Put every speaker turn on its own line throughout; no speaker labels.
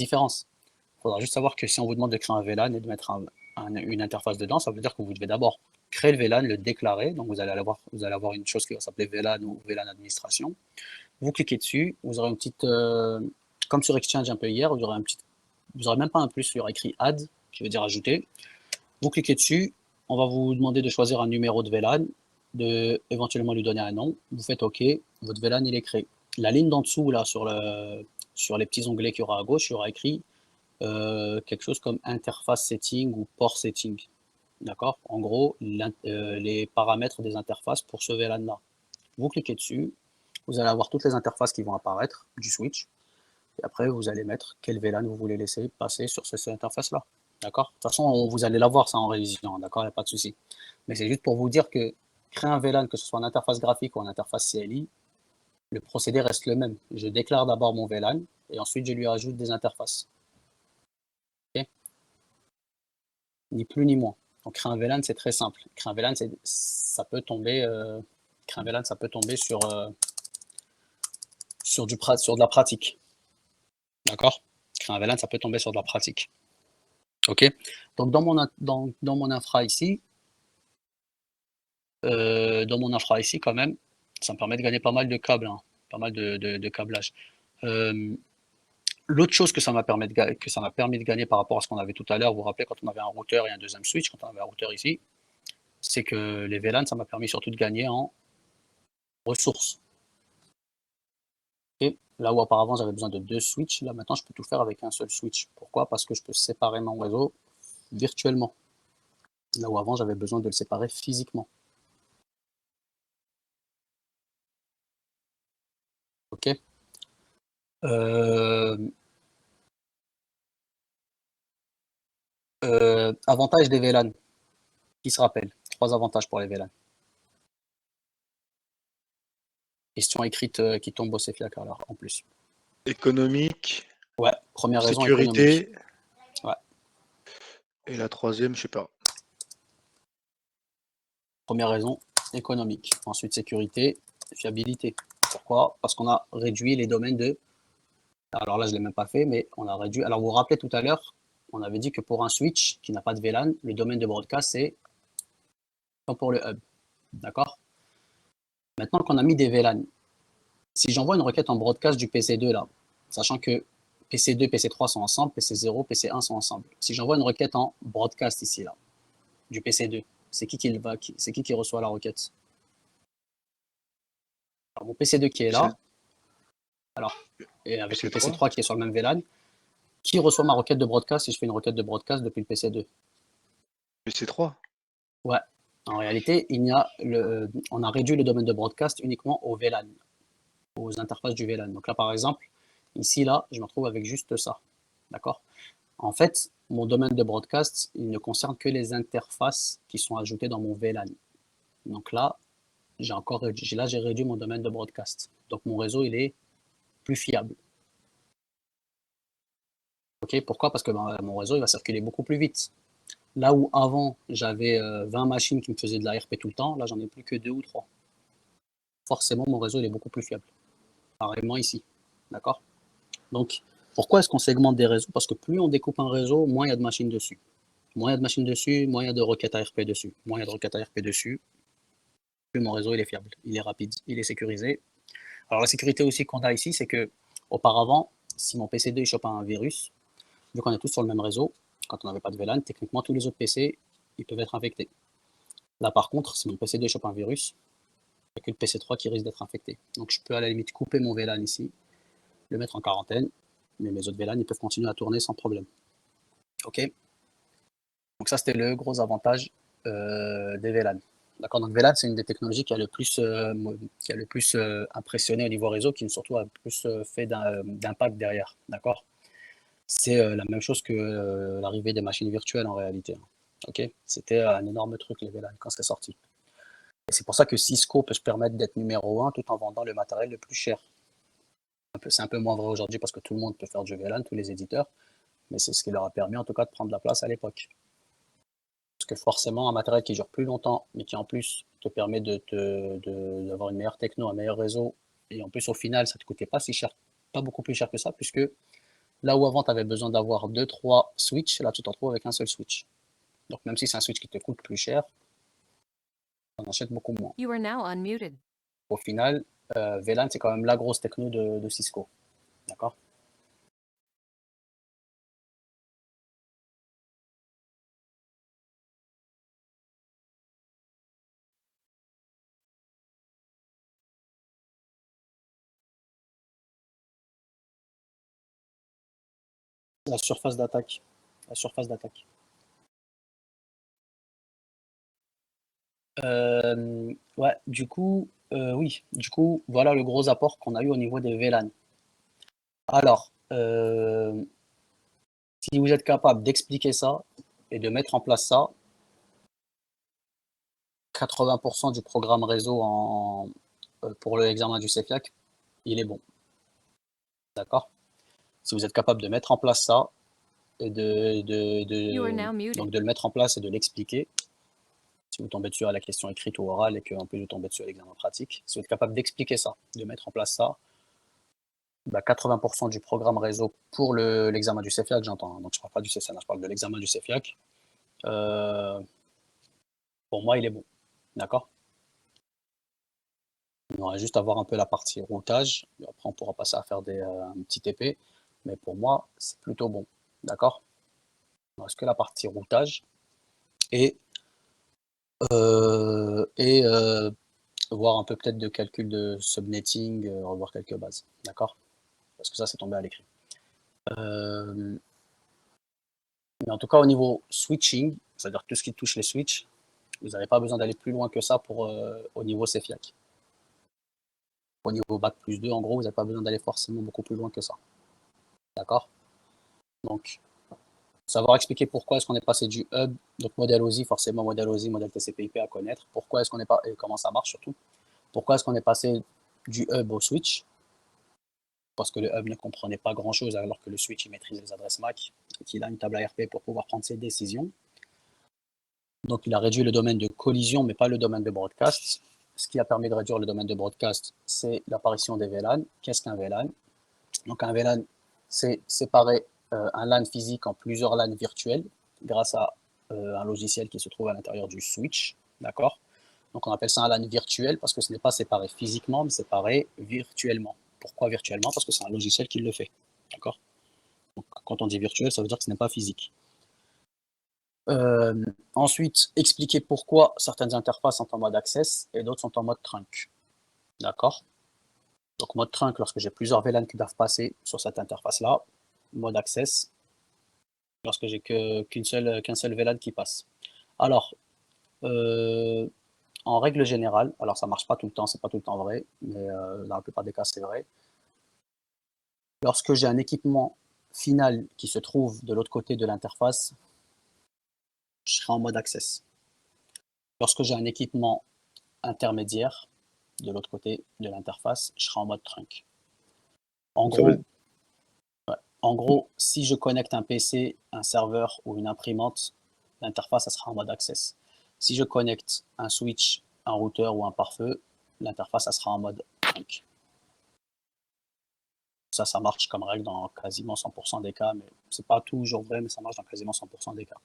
différence. Il faudra juste savoir que si on vous demande de créer un VLAN et de mettre une interface dedans, ça veut dire que vous devez d'abord créer le VLAN, le déclarer. Donc vous allez avoir une chose qui va s'appeler VLAN ou VLAN administration. Vous cliquez dessus, vous aurez une petite, comme sur Exchange un peu hier, vous aurez même pas un plus, il y aura écrit add, qui veut dire ajouter. Vous cliquez dessus, on va vous demander de choisir un numéro de VLAN, de éventuellement lui donner un nom. Vous faites OK, votre VLAN il est créé. La ligne d'en dessous là sur les petits onglets qu'il y aura à gauche, il y aura écrit quelque chose comme interface setting ou port setting. D'accord? En gros, les paramètres des interfaces pour ce VLAN là. Vous cliquez dessus, vous allez avoir toutes les interfaces qui vont apparaître du switch. Et après, vous allez mettre quel VLAN vous voulez laisser passer sur cette interface-là. D'accord? De toute façon, vous allez l'avoir ça en révision, d'accord? Il n'y a pas de souci. Mais c'est juste pour vous dire que créer un VLAN, que ce soit une interface graphique ou une interface CLI, le procédé reste le même. Je déclare d'abord mon VLAN et ensuite je lui ajoute des interfaces. Okay? Ni plus ni moins. Donc créer un VLAN, c'est très simple. Créer un VLAN, ça peut tomber, sur de la pratique. D'accord? Créer un VLAN, ça peut tomber sur de la pratique. Ok? Donc dans mon infra ici, quand même, ça me permet de gagner pas mal de câbles, hein, pas mal de câblage. L'autre chose que ça m'a permis de gagner par rapport à ce qu'on avait tout à l'heure, vous vous rappelez quand on avait un routeur et un deuxième switch, quand on avait un routeur ici, c'est que les VLAN, ça m'a permis surtout de gagner en ressources. Et là où auparavant j'avais besoin de 2 switches, là maintenant je peux tout faire avec un seul switch. Pourquoi? Parce que je peux séparer mon réseau virtuellement. Là où avant j'avais besoin de le séparer physiquement. Ok? Avantage des VLAN. Qui se rappelle? 3 avantages pour les VLAN. Question écrite qui tombe au CFIAC alors en plus.
Économique.
Ouais, première raison
sécurité.
économique. Ouais.
Et la troisième, je sais pas.
Première raison économique. Ensuite sécurité, fiabilité. Pourquoi? Parce qu'on a réduit les domaines de. Alors là, je ne l'ai même pas fait, mais on a réduit. Alors vous vous rappelez tout à l'heure, on avait dit que pour un switch qui n'a pas de VLAN, le domaine de broadcast, c'est comme pour le hub. D'accord? Maintenant qu'on a mis des VLAN, si j'envoie une requête en broadcast du PC2 là, sachant que PC2 et PC3 sont ensemble, PC0, PC1 sont ensemble. Si j'envoie une requête en broadcast ici là, du PC2, c'est qui reçoit la requête? Alors, mon PC2 qui est là, alors, et avec le
PC3.
PC3 qui est sur le même VLAN, qui reçoit ma requête de broadcast si je fais une requête de broadcast depuis le PC2?
PC3.
Ouais. En réalité, on a réduit le domaine de broadcast uniquement au VLAN, aux interfaces du VLAN. Donc là, par exemple, ici, là, je me retrouve avec juste ça. D'accord? En fait, mon domaine de broadcast, il ne concerne que les interfaces qui sont ajoutées dans mon VLAN. Donc là, j'ai réduit mon domaine de broadcast. Donc mon réseau, il est plus fiable. Ok, pourquoi? Parce que mon réseau, il va circuler beaucoup plus vite. Là où avant, j'avais 20 machines qui me faisaient de la RP tout le temps, là, j'en ai plus que 2 ou 3. Forcément, mon réseau, il est beaucoup plus fiable. Pareillement ici. D'accord? Donc, pourquoi est-ce qu'on segmente des réseaux? Parce que plus on découpe un réseau, moins il y a de machines dessus. Moins il y a de machines dessus, moins il y a de requêtes ARP dessus. Moins il y a de requêtes ARP dessus, plus mon réseau il est fiable, il est rapide, il est sécurisé. Alors la sécurité aussi qu'on a ici, c'est que auparavant, si mon PC2 il chope un virus, vu qu'on est tous sur le même réseau, quand on n'avait pas de VLAN, techniquement tous les autres PC ils peuvent être infectés. Là par contre, si mon PC2 chope un virus, il n'y a que le PC3 qui risque d'être infecté. Donc je peux à la limite couper mon VLAN ici, le mettre en quarantaine, mais mes autres VLAN ils peuvent continuer à tourner sans problème. Ok? Donc ça c'était le gros avantage des VLAN. D'accord, donc VLAN c'est une des technologies qui a le plus impressionné au niveau réseau, qui surtout a plus fait d'impact derrière. D'accord, c'est la même chose que l'arrivée des machines virtuelles en réalité. Ok, c'était un énorme truc les VLAN quand c'est sorti. Et c'est pour ça que Cisco peut se permettre d'être numéro 1 tout en vendant le matériel le plus cher. C'est un peu moins vrai aujourd'hui parce que tout le monde peut faire du VLAN, tous les éditeurs, mais c'est ce qui leur a permis en tout cas de prendre la place à l'époque. Parce que forcément, un matériel qui dure plus longtemps, mais qui en plus te permet d'avoir une meilleure techno, un meilleur réseau, et en plus au final, ça ne te coûtait pas si cher, pas beaucoup plus cher que ça, puisque Là où avant, tu avais besoin d'avoir 2-3 switches, là, tu t'en trouves avec un seul switch. Donc, même si c'est un switch qui te coûte plus cher, on achète beaucoup moins.
You are now unmuted.
Au final, VLAN, c'est quand même la grosse techno de Cisco. D'accord? La surface d'attaque. La surface d'attaque. Ouais, oui, du coup, voilà le gros apport qu'on a eu au niveau des VLAN. Alors, si vous êtes capable d'expliquer ça et de mettre en place ça, 80% du programme réseau pour l'examen du CEFIAC, il est bon. D'accord? Si vous êtes capable de mettre en place ça et
You are now
donc
muted.
de le mettre en place et de l'expliquer, si vous tombez dessus à la question écrite ou orale et qu'en plus vous tombez dessus à l'examen pratique, si vous êtes capable d'expliquer ça, de mettre en place ça, 80% du programme réseau pour l'examen du CEFIAC, j'entends. Donc je ne parle pas du CCNA, je parle de l'examen du CEFIAC. Pour moi, il est bon. D'accord? On va juste avoir un peu la partie routage. Et après, on pourra passer à faire un petit TP. Mais pour moi, c'est plutôt bon. D'accord? Il ne reste que la partie routage et, voir un peu peut-être de calcul de subnetting, revoir quelques bases. D'accord? Parce que ça, c'est tombé à l'écrit. Mais en tout cas, au niveau switching, c'est-à-dire tout ce qui touche les switches, vous n'avez pas besoin d'aller plus loin que ça au niveau CEFIAC. Au niveau Bac plus 2, en gros, vous n'avez pas besoin d'aller forcément beaucoup plus loin que ça. D'accord? Donc, savoir expliquer pourquoi est-ce qu'on est passé du hub, donc modèle OSI, forcément modèle OSI, modèle TCP/IP à connaître, pourquoi est-ce qu'on est pas, et comment ça marche surtout, pourquoi est-ce qu'on est passé du hub au switch, parce que le hub ne comprenait pas grand-chose alors que le switch il maîtrise les adresses MAC et qu'il a une table ARP pour pouvoir prendre ses décisions. Donc il a réduit le domaine de collision, mais pas le domaine de broadcast. Ce qui a permis de réduire le domaine de broadcast, c'est l'apparition des VLAN. Qu'est-ce qu'un VLAN? Donc un VLAN, c'est séparer un LAN physique en plusieurs LAN virtuels grâce à un logiciel qui se trouve à l'intérieur du switch. D'accord? Donc on appelle ça un LAN virtuel parce que ce n'est pas séparé physiquement, mais séparé virtuellement. Pourquoi virtuellement? Parce que c'est un logiciel qui le fait. D'accord? Donc quand on dit virtuel, ça veut dire que ce n'est pas physique. Ensuite, expliquer pourquoi certaines interfaces sont en mode access et d'autres sont en mode trunk. D'accord? Donc mode trunk lorsque j'ai plusieurs VLAN qui doivent passer sur cette interface-là. Mode access lorsque j'ai qu'un seul VLAN qui passe. Alors, en règle générale, alors ça marche pas tout le temps, c'est pas tout le temps vrai, mais dans la plupart des cas c'est vrai. Lorsque j'ai un équipement final qui se trouve de l'autre côté de l'interface, je serai en mode access. Lorsque j'ai un équipement intermédiaire de l'autre côté de l'interface, je serai en mode trunk. En gros, si je connecte un PC, un serveur ou une imprimante, l'interface sera en mode access. Si je connecte un switch, un routeur ou un pare-feu, l'interface sera en mode trunk. Ça marche comme règle dans quasiment 100% des cas, mais c'est pas toujours vrai, mais ça marche dans quasiment 100% des cas.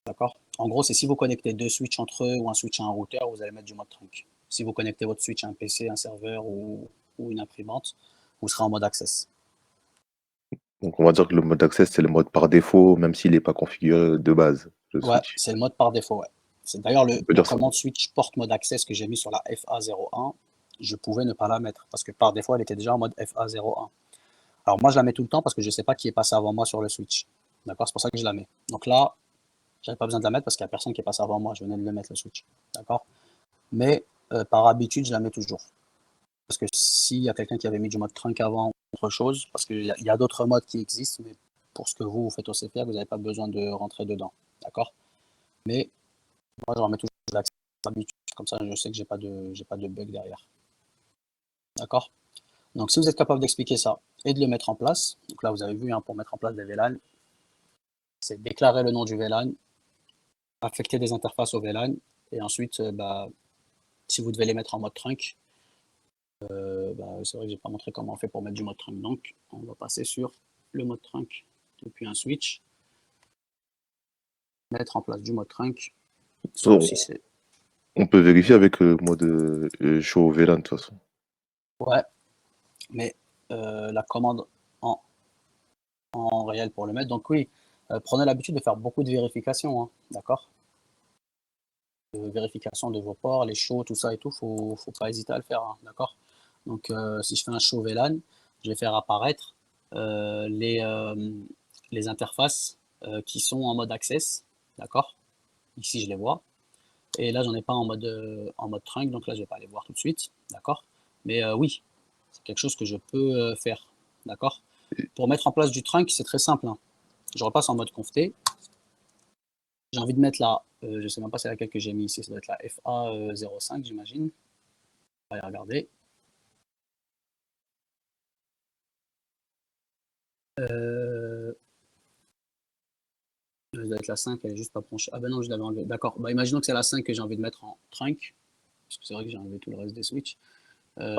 D'accord? En gros, c'est si vous connectez deux switches entre eux ou un switch à un routeur, vous allez mettre du mode trunk. Si vous connectez votre switch à un PC, un serveur ou une imprimante, vous serez en mode access.
Donc on va dire que le mode access, c'est le mode par défaut, même s'il n'est pas configuré de base, le
Ouais,
switch.
c'est le mode par défaut, ouais. C'est d'ailleurs
On peut
la
dire ça.
commande switch porte mode access que j'ai mis sur la FA01, je pouvais ne pas la mettre parce que par défaut, elle était déjà en mode FA01. Alors moi, je la mets tout le temps parce que je ne sais pas qui est passé avant moi sur le switch. D'accord? C'est pour ça que je la mets. Donc là, j'avais pas besoin de la mettre parce qu'il n'y a personne qui est passé avant moi. Je venais de le mettre, le switch. D'accord? Mais par habitude, je la mets toujours. Parce que s'il y a quelqu'un qui avait mis du mode trunk avant autre chose, parce qu'il y a d'autres modes qui existent, mais pour ce que vous faites au CFR, vous n'avez pas besoin de rentrer dedans. D'accord? Mais moi, je remets toujours l'accès d'habitude. Comme ça, je sais que j'ai pas de bug derrière. D'accord? Donc, si vous êtes capable d'expliquer ça et de le mettre en place, donc là, vous avez vu, hein, pour mettre en place des VLAN, c'est déclarer le nom du VLAN, affecter des interfaces au VLAN, et ensuite, si vous devez les mettre en mode trunk, C'est vrai que j'ai pas montré comment on fait pour mettre du mode trunk. Donc, on va passer sur le mode trunk depuis un switch. Mettre en place du mode trunk. Sauf si c'est...
On peut vérifier avec le mode show VLAN de toute façon.
Ouais, mais la commande en réel pour le mettre. Donc oui, prenez l'habitude de faire beaucoup de vérifications, hein, d'accord? Vérification de vos ports, les shows, tout ça et tout, faut pas hésiter à le faire, hein, d'accord? Donc si je fais un show VLAN, je vais faire apparaître euh, les, euh, les interfaces qui sont en mode access, d'accord? Ici je les vois. Et là j'en ai pas en mode trunk, donc là je vais pas les voir tout de suite, d'accord? Mais oui, c'est quelque chose que je peux faire, d'accord? Pour mettre en place du trunk, c'est très simple, hein. Je repasse en mode conf.t. J'ai envie de mettre la, je sais même pas c'est laquelle que j'ai mis ici, ça doit être la FA05 j'imagine. On va y regarder. Ça doit être la 5, elle est juste pas branchée. Ah ben non, je l'avais enlevé. D'accord. Bah, imaginons que c'est la 5 que j'ai envie de mettre en trunk, parce que c'est vrai que j'ai enlevé tout le reste des switches.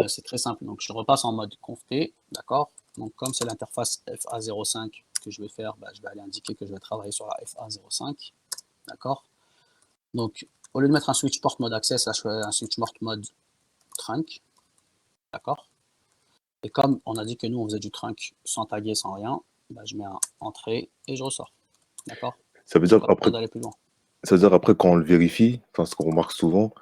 C'est très simple. Donc je repasse en mode conf.t, d'accord. Donc comme c'est l'interface FA05 que je vais faire, bah, je vais aller indiquer que je vais travailler sur la FA05, d'accord. Donc au lieu de mettre un switch port mode access, là je fais un switch port mode trunk, d'accord. Et comme on a dit que nous on faisait du trunk sans taguer, sans rien, bah, je mets un entrée et je ressors, d'accord.
Ça veut
J'ai
dire
pas
après,
besoin d'aller plus loin.
ça veut dire après quand on le vérifie, enfin ce qu'on remarque souvent,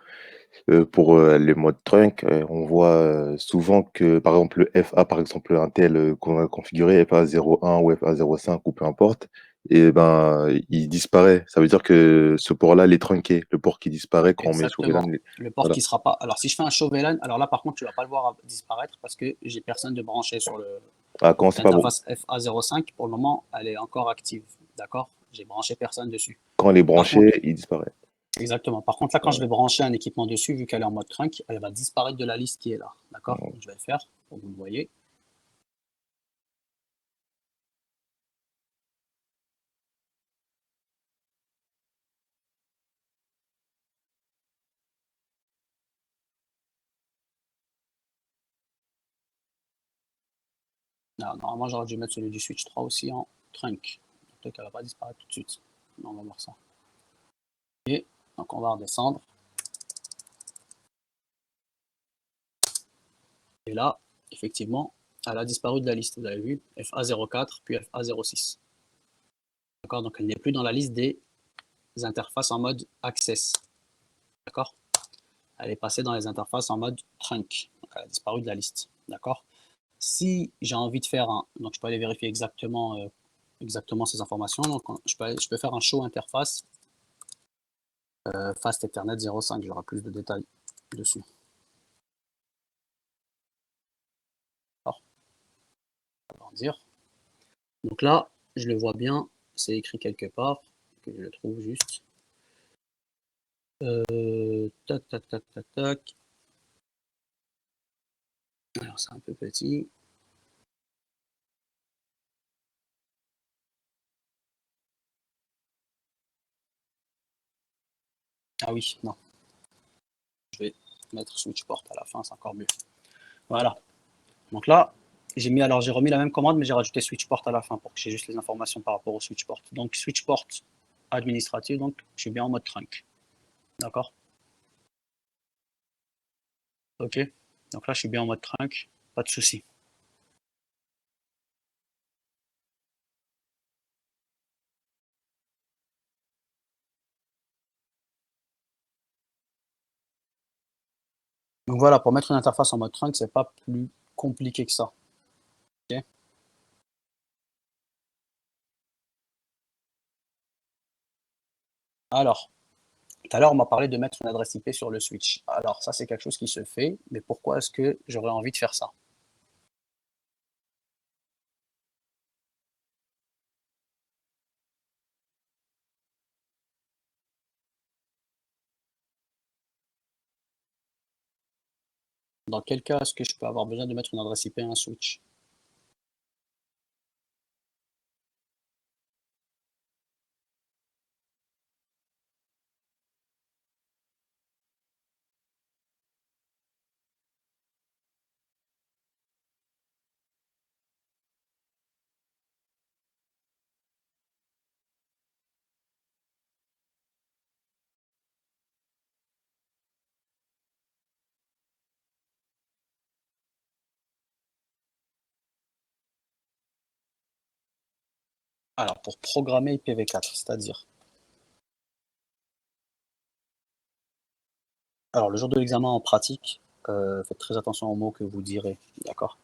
pour les modes trunk, on voit souvent que par exemple le FA, par exemple un tel qu'on a configuré, FA01 ou FA05 ou peu importe, et ben il disparaît. Ça veut dire que ce port-là, il est trunké. Le port qui disparaît quand on met sur VLAN.
Exactement. Le port
Voilà.
qui sera pas. Alors si je fais un show VLAN, alors là par contre tu vas pas le voir disparaître parce que j'ai personne de branché sur
Ah, quand c'est pas bon.
l'interface FA05. Pour le moment, elle est encore active. D'accord? J'ai branché personne dessus.
Quand elle est
Par contre,
branchée, il disparaît.
exactement. Par contre, là, quand je
Ouais.
vais brancher un équipement dessus, vu qu'elle est en mode trunk, elle va disparaître de la liste qui est là. D'accord?
Ouais.
Donc, je vais le faire pour que vous le voyez. Alors, normalement, j'aurais dû mettre celui du Switch 3 aussi en trunk. Peut-être qu'elle va pas disparaître tout de suite. Non, on va voir ça. Et donc, on va redescendre. Et là, effectivement, elle a disparu de la liste. Vous avez vu, FA04 puis FA06. D'accord? Donc, elle n'est plus dans la liste des interfaces en mode access. D'accord? Elle est passée dans les interfaces en mode trunk. Donc, elle a disparu de la liste. D'accord? Si j'ai envie de faire un, donc je peux aller vérifier exactement ces informations. Donc je peux faire un show interface fast Ethernet 05, j'aurai plus de détails dessus. Alors, on va dire. Donc là, je le vois bien, c'est écrit quelque part, que je le trouve juste. Tac, tac, tac, tac, tac. Alors c'est un peu petit. Ah oui, non. Je vais mettre switch port à la fin, c'est encore mieux. Voilà. Donc là, alors j'ai remis la même commande, mais j'ai rajouté switch port à la fin pour que j'ai juste les informations par rapport au switch port. Donc switch port administratif, donc je suis bien en mode trunk. D'accord? Ok. Donc là, je suis bien en mode trunk, pas de souci. Donc voilà, pour mettre une interface en mode trunk, c'est pas plus compliqué que ça. Ok. Alors, tout à l'heure, on m'a parlé de mettre une adresse IP sur le switch. Alors, ça, c'est quelque chose qui se fait, mais pourquoi est-ce que j'aurais envie de faire ça? Dans quel cas est-ce que je peux avoir besoin de mettre une adresse IP à un switch? Alors, pour programmer IPv4, c'est-à-dire. Alors, le jour de l'examen en pratique, faites très attention aux mots que vous direz, d'accord?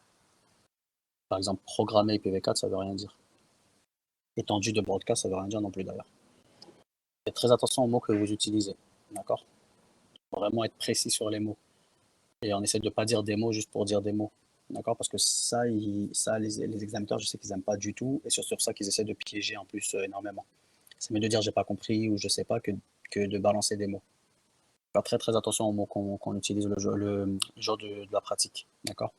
Par exemple, programmer IPv4, ça veut rien dire. Étendue de broadcast, ça veut rien dire non plus d'ailleurs. Faites très attention aux mots que vous utilisez, d'accord? Vraiment être précis sur les mots. Et on essaie de ne pas dire des mots juste pour dire des mots, d'accord? Parce que ça, les examinateurs, je sais qu'ils n'aiment pas du tout, et c'est sur ça qu'ils essaient de piéger en plus énormément. C'est mieux de dire j'ai pas compris ou je sais pas que de balancer des mots. Faire très très attention aux mots qu'on utilise le jour de la pratique, d'accord?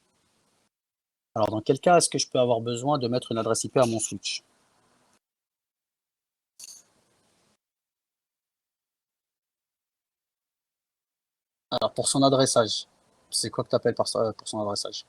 Alors, dans quel cas est-ce que je peux avoir besoin de mettre une adresse IP à mon switch? Alors, pour son adressage, c'est quoi que tu appelles pour son adressage?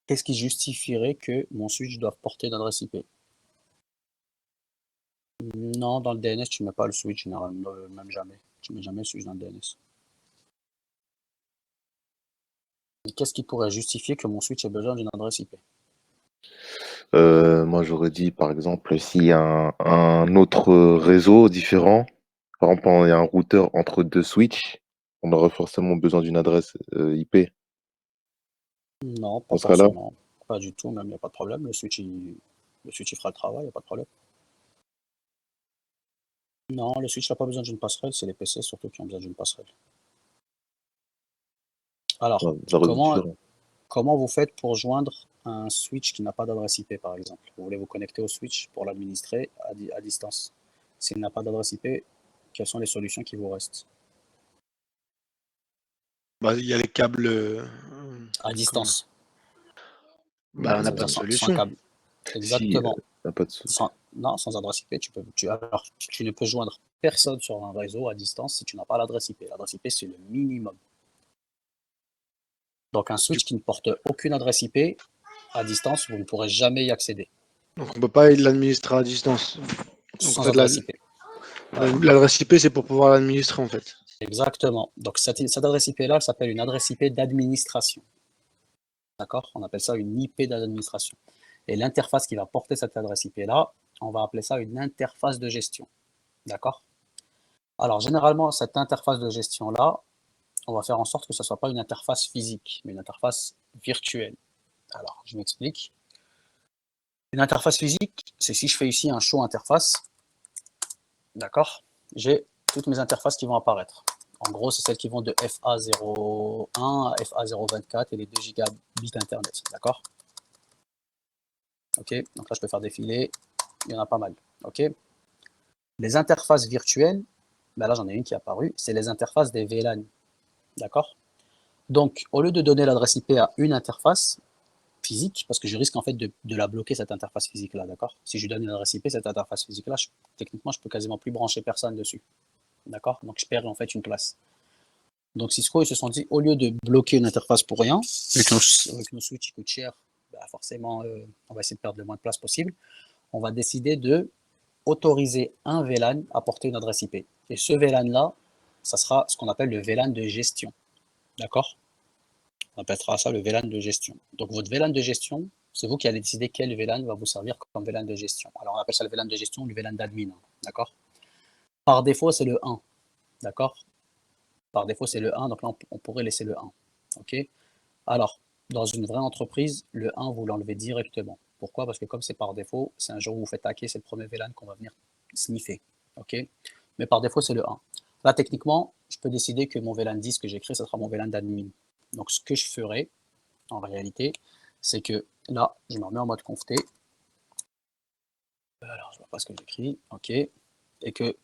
Qu'est-ce qui justifierait que mon switch doive porter une adresse IP? Non, dans le DNS, tu mets pas le switch généralement, même jamais. Tu mets jamais le switch dans le DNS. Et qu'est-ce qui pourrait justifier que mon switch ait besoin d'une adresse IP?
Moi, j'aurais dit, par exemple, s'il y a un autre réseau différent, par exemple, il y a un routeur entre deux switches, on aurait forcément besoin d'une adresse IP.
Non, pas
Dans ce cas-là,
forcément. Pas du tout, même, il n'y a pas de problème. Le switch, il fera le travail, il n'y a pas de problème. Non, le switch n'a pas besoin d'une passerelle, c'est les PC surtout qui ont besoin d'une passerelle. Alors,
ça aurait été
comment,
différent.
comment vous faites pour joindre un switch qui n'a pas d'adresse IP, par exemple? Vous voulez vous connecter au switch pour l'administrer à distance. S'il n'a pas d'adresse IP, quelles sont les solutions qui vous restent?
Bah, il y a les câbles.
À distance,
Bah, on n'a pas
c'est-à-dire
de
sans
solution.
câble.
Si,
Exactement.
y a pas de sou-
Non, sans adresse IP, alors, tu ne peux joindre personne sur un réseau à distance si tu n'as pas l'adresse IP. L'adresse IP, c'est le minimum. Donc, un switch qui ne porte aucune adresse IP, à distance, vous ne pourrez jamais y accéder,
Donc on peut pas l'administrer à distance. Donc en
sans
fait,
adresse IP. Voilà.
l'adresse IP, c'est pour pouvoir l'administrer en fait.
Exactement. Donc, cette adresse IP-là, elle s'appelle une adresse IP d'administration. D'accord? On appelle ça une IP d'administration. Et l'interface qui va porter cette adresse IP-là, on va appeler ça une interface de gestion. D'accord? Alors, généralement, cette interface de gestion-là, on va faire en sorte que ce ne soit pas une interface physique, mais une interface virtuelle. Alors, je m'explique. Une interface physique, c'est si je fais ici un show interface, d'accord? J'ai toutes mes interfaces qui vont apparaître. En gros, c'est celles qui vont de FA01 à FA024 et les 2 gigabits Internet, d'accord? Ok, donc là, je peux faire défiler, il y en a pas mal, ok? Les interfaces virtuelles, ben là, j'en ai une qui est apparue, c'est les interfaces des VLAN, d'accord? Donc, au lieu de donner l'adresse IP à une interface physique, parce que je risque en fait de la bloquer, cette interface physique-là, d'accord? Si je lui donne une adresse IP, cette interface physique-là, techniquement, je peux quasiment plus brancher personne dessus, d'accord? Donc, je perds en fait une place. Donc, Cisco, ils se sont dit, au lieu de bloquer une interface pour rien, vu que nos switches coûtent cher, bah forcément, on va essayer de perdre le moins de place possible. On va décider de autoriser un VLAN à porter une adresse IP. Et ce VLAN-là, ça sera ce qu'on appelle le VLAN de gestion. D'accord? On appellera ça le VLAN de gestion. Donc, votre VLAN de gestion, c'est vous qui allez décider quel VLAN va vous servir comme VLAN de gestion. Alors, on appelle ça le VLAN de gestion ou le VLAN d'admin. D'accord? Par défaut, c'est le 1. D'accord? Par défaut, c'est le 1, donc là, on pourrait laisser le 1. OK? Alors, dans une vraie entreprise, le 1, vous l'enlevez directement. Pourquoi? Parce que comme c'est par défaut, c'est un jour où vous faites hacker, c'est le premier VLAN qu'on va venir sniffer. OK? Mais par défaut, c'est le 1. Là, techniquement, je peux décider que mon VLAN 10 que j'ai créé, ce sera mon VLAN d'admin. Donc, ce que je ferai, en réalité, c'est que là, je me remets en mode conf-t. Alors, je ne vois pas ce que j'écris. OK. Et que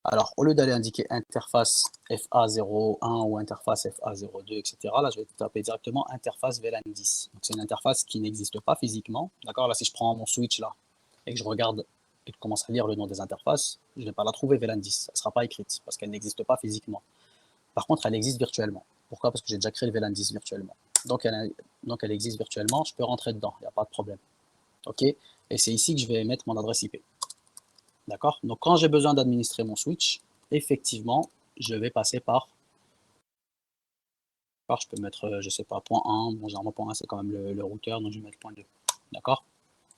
alors, au lieu d'aller indiquer interface FA01 ou interface FA02, etc., là, je vais taper directement interface VLAN 10. Donc, c'est une interface qui n'existe pas physiquement. D'accord? Là, si je prends mon switch là et que je regarde et que je commence à lire le nom des interfaces, je ne vais pas la trouver VLAN 10. Elle ne sera pas écrite parce qu'elle n'existe pas physiquement. Par contre, elle existe virtuellement. Pourquoi? Parce que j'ai déjà créé le VLAN 10 virtuellement. Donc elle existe virtuellement, je peux rentrer dedans, il n'y a pas de problème. OK? Et c'est ici que je vais mettre mon adresse IP. D'accord? Donc quand j'ai besoin d'administrer mon switch, effectivement, je vais passer par je peux mettre, je sais pas, point 1. Bon, généralement, point 1, c'est quand même le routeur, donc je vais mettre point 2. D'accord?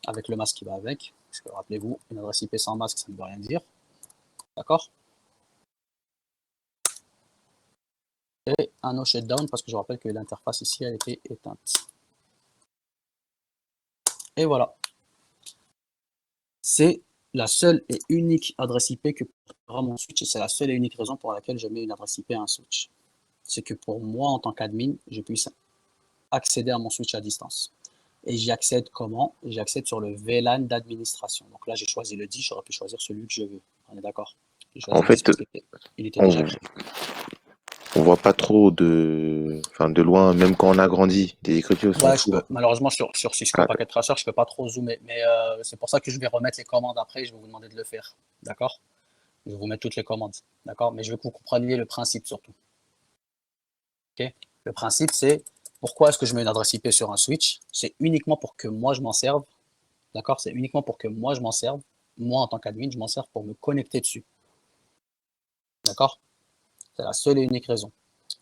Avec le masque qui va avec. Parce que rappelez-vous, une adresse IP sans masque, ça ne veut rien dire. D'accord? Et un no shutdown, parce que je rappelle que l'interface ici a été éteinte. Et voilà. C'est la seule et unique adresse IP que portera mon switch, et c'est la seule et unique raison pour laquelle je mets une adresse IP à un switch. C'est que pour moi, en tant qu'admin, je puisse accéder à mon switch à distance. Et j'y accède comment? J'y accède sur le VLAN d'administration. Donc là, j'ai choisi le 10, j'aurais pu choisir celui que je veux. On est d'accord? J'ai choisi
En
le 10
fait,
parce qu'il était
on,
déjà créé.
on voit pas trop de loin, même quand on agrandit, les écritures sont
Ouais, je
floues.
peux. Malheureusement, sur Cisco
Ah,
Packet Tracer, je ne peux pas trop zoomer. Mais c'est pour ça que je vais remettre les commandes après et je vais vous demander de le faire. D'accord? Je vais vous mettre toutes les commandes. D'accord? Mais je veux que vous compreniez le principe surtout. Ok? Le principe, c'est pourquoi est-ce que je mets une adresse IP sur un switch? C'est uniquement pour que moi je m'en serve. D'accord? C'est uniquement pour que moi je m'en serve. Moi, en tant qu'admin, je m'en sers pour me connecter dessus. D'accord? C'est la seule et unique raison.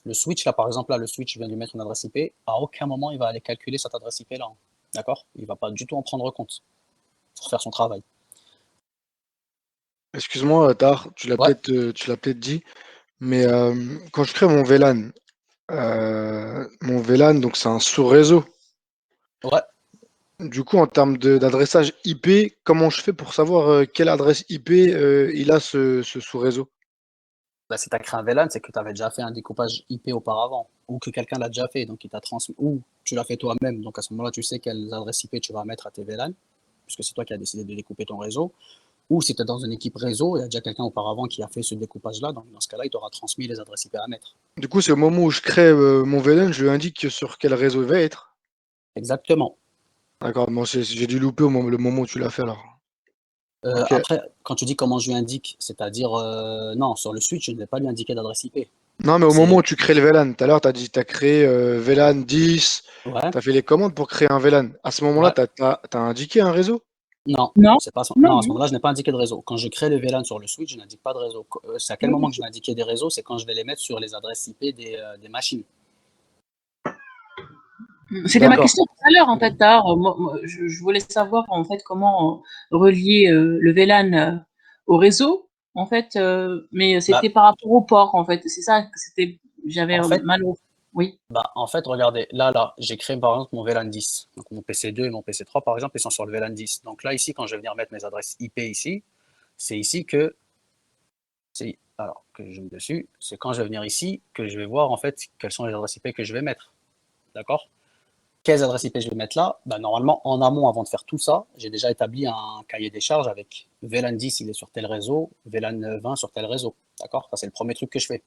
Le switch, là, par exemple, là, le switch, je viens de lui mettre une adresse IP. À aucun moment, il va aller calculer cette adresse IP-là. D'accord? Il ne va pas du tout en prendre compte pour faire son travail.
Excuse-moi, Tar,
Ouais,
tu l'as peut-être dit, mais quand je crée mon VLAN, donc c'est un sous-réseau.
ouais.
Du coup, en termes d'adressage IP, comment je fais pour savoir quelle adresse IP il a ce sous-réseau?
Bah, si tu as créé un VLAN, c'est que tu avais déjà fait un découpage IP auparavant, ou que quelqu'un l'a déjà fait, donc il t'a transmis, ou tu l'as fait toi-même, donc à ce moment-là, tu sais quelles adresses IP tu vas mettre à tes VLAN, puisque c'est toi qui as décidé de découper ton réseau, ou si tu es dans une équipe réseau, il y a déjà quelqu'un auparavant qui a fait ce découpage-là, donc dans ce cas-là, il t'aura transmis les adresses IP à mettre.
Du coup, c'est au moment où je crée mon VLAN, je lui indique sur quel réseau il va être.
Exactement.
D'accord, bon, j'ai dû louper le moment où tu l'as fait alors. Ok.
Après, quand tu dis comment je lui indique, c'est-à-dire, non, sur le switch, je ne vais pas lui indiquer d'adresse IP.
Non, mais au moment où
C'est,
tu crées le VLAN, tout à l'heure, tu as dit tu as créé VLAN 10,
ouais,
tu as fait les commandes pour créer un VLAN. À ce moment-là,
ouais.
tu as indiqué un réseau?
Non,
Non,
c'est pas,
non,
non, à ce
non.
moment-là, je n'ai pas indiqué de réseau. Quand je crée le VLAN sur le switch, je n'indique pas de réseau. C'est à quel moment que je vais indiquer des réseaux? C'est quand je vais les mettre sur les adresses IP des machines.
C'était ma
D'accord.
question tout à l'heure, en fait, Tahar. Moi, je voulais savoir, en fait, comment relier le VLAN au réseau, en fait, mais c'était
Bah,
par rapport au port, en fait. C'est ça que j'avais
en fait,
mal. Oui.
regardez, là, j'ai créé par exemple mon VLAN 10. Donc mon PC2 et mon PC3, par exemple, ils sont sur le VLAN 10. Donc là, ici, quand je vais venir mettre mes adresses IP ici, c'est ici que alors que je mets dessus, c'est quand je vais venir ici que je vais voir en fait quelles sont les adresses IP que je vais mettre. D'accord? Quelles adresses IP je vais mettre là? Bah, normalement, en amont, avant de faire tout ça, j'ai déjà établi un cahier des charges avec VLAN 10, il est sur tel réseau, VLAN 20 sur tel réseau. D'accord? Ça, c'est le premier truc que je fais.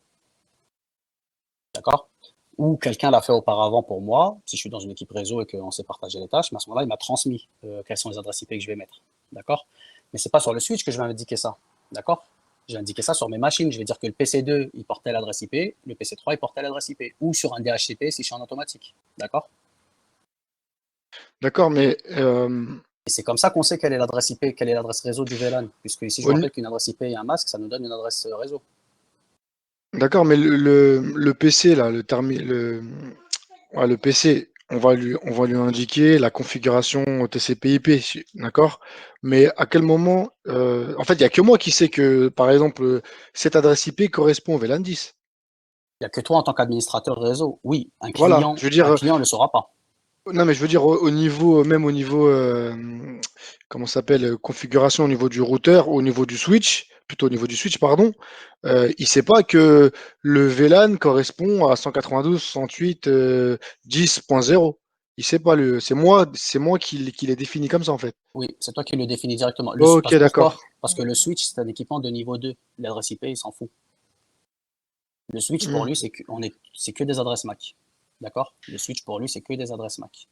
D'accord? Ou quelqu'un l'a fait auparavant pour moi, si je suis dans une équipe réseau et qu'on s'est partagé les tâches, mais à ce moment-là, il m'a transmis quelles sont les adresses IP que je vais mettre. D'accord? Mais c'est pas sur le switch que je vais indiquer ça. D'accord? Je vais indiquer ça sur mes machines. Je vais dire que le PC2, il portait l'adresse IP, le PC3, il portait l'adresse IP. Ou sur un DHCP si je suis en automatique. D'accord?
D'accord, mais
Et c'est comme ça qu'on sait quelle est l'adresse IP, quelle est l'adresse réseau du VLAN. Puisque ici, je
au
vous
ni-
rappelle qu'une adresse IP et un masque, ça nous donne une adresse réseau.
d'accord, mais le PC, là, ouais, le PC, on va lui indiquer la configuration TCP/IP, d'accord? Mais à quel moment, en fait, il n'y a que moi qui sais que, par exemple, cette adresse IP correspond au VLAN 10.
Il n'y a que toi en tant qu'administrateur réseau. Oui,
Voilà, je veux dire,
un client ne le saura pas.
non, mais je veux dire au niveau, même au niveau, comment ça s'appelle, configuration au niveau du routeur, au niveau du switch, plutôt au niveau du switch, pardon, il sait pas que le VLAN correspond à 192.168 10.0. Il sait pas c'est moi qui l'ai défini comme ça en fait.
Oui, c'est toi qui le définis directement.
Ok, d'accord.
Pourquoi? Parce que le switch, c'est un équipement de niveau 2. L'adresse IP, il s'en fout. Le switch, pour
Hmm.
lui, c'est que des adresses MAC. D'accord? Le switch, pour lui, c'est que des adresses MAC.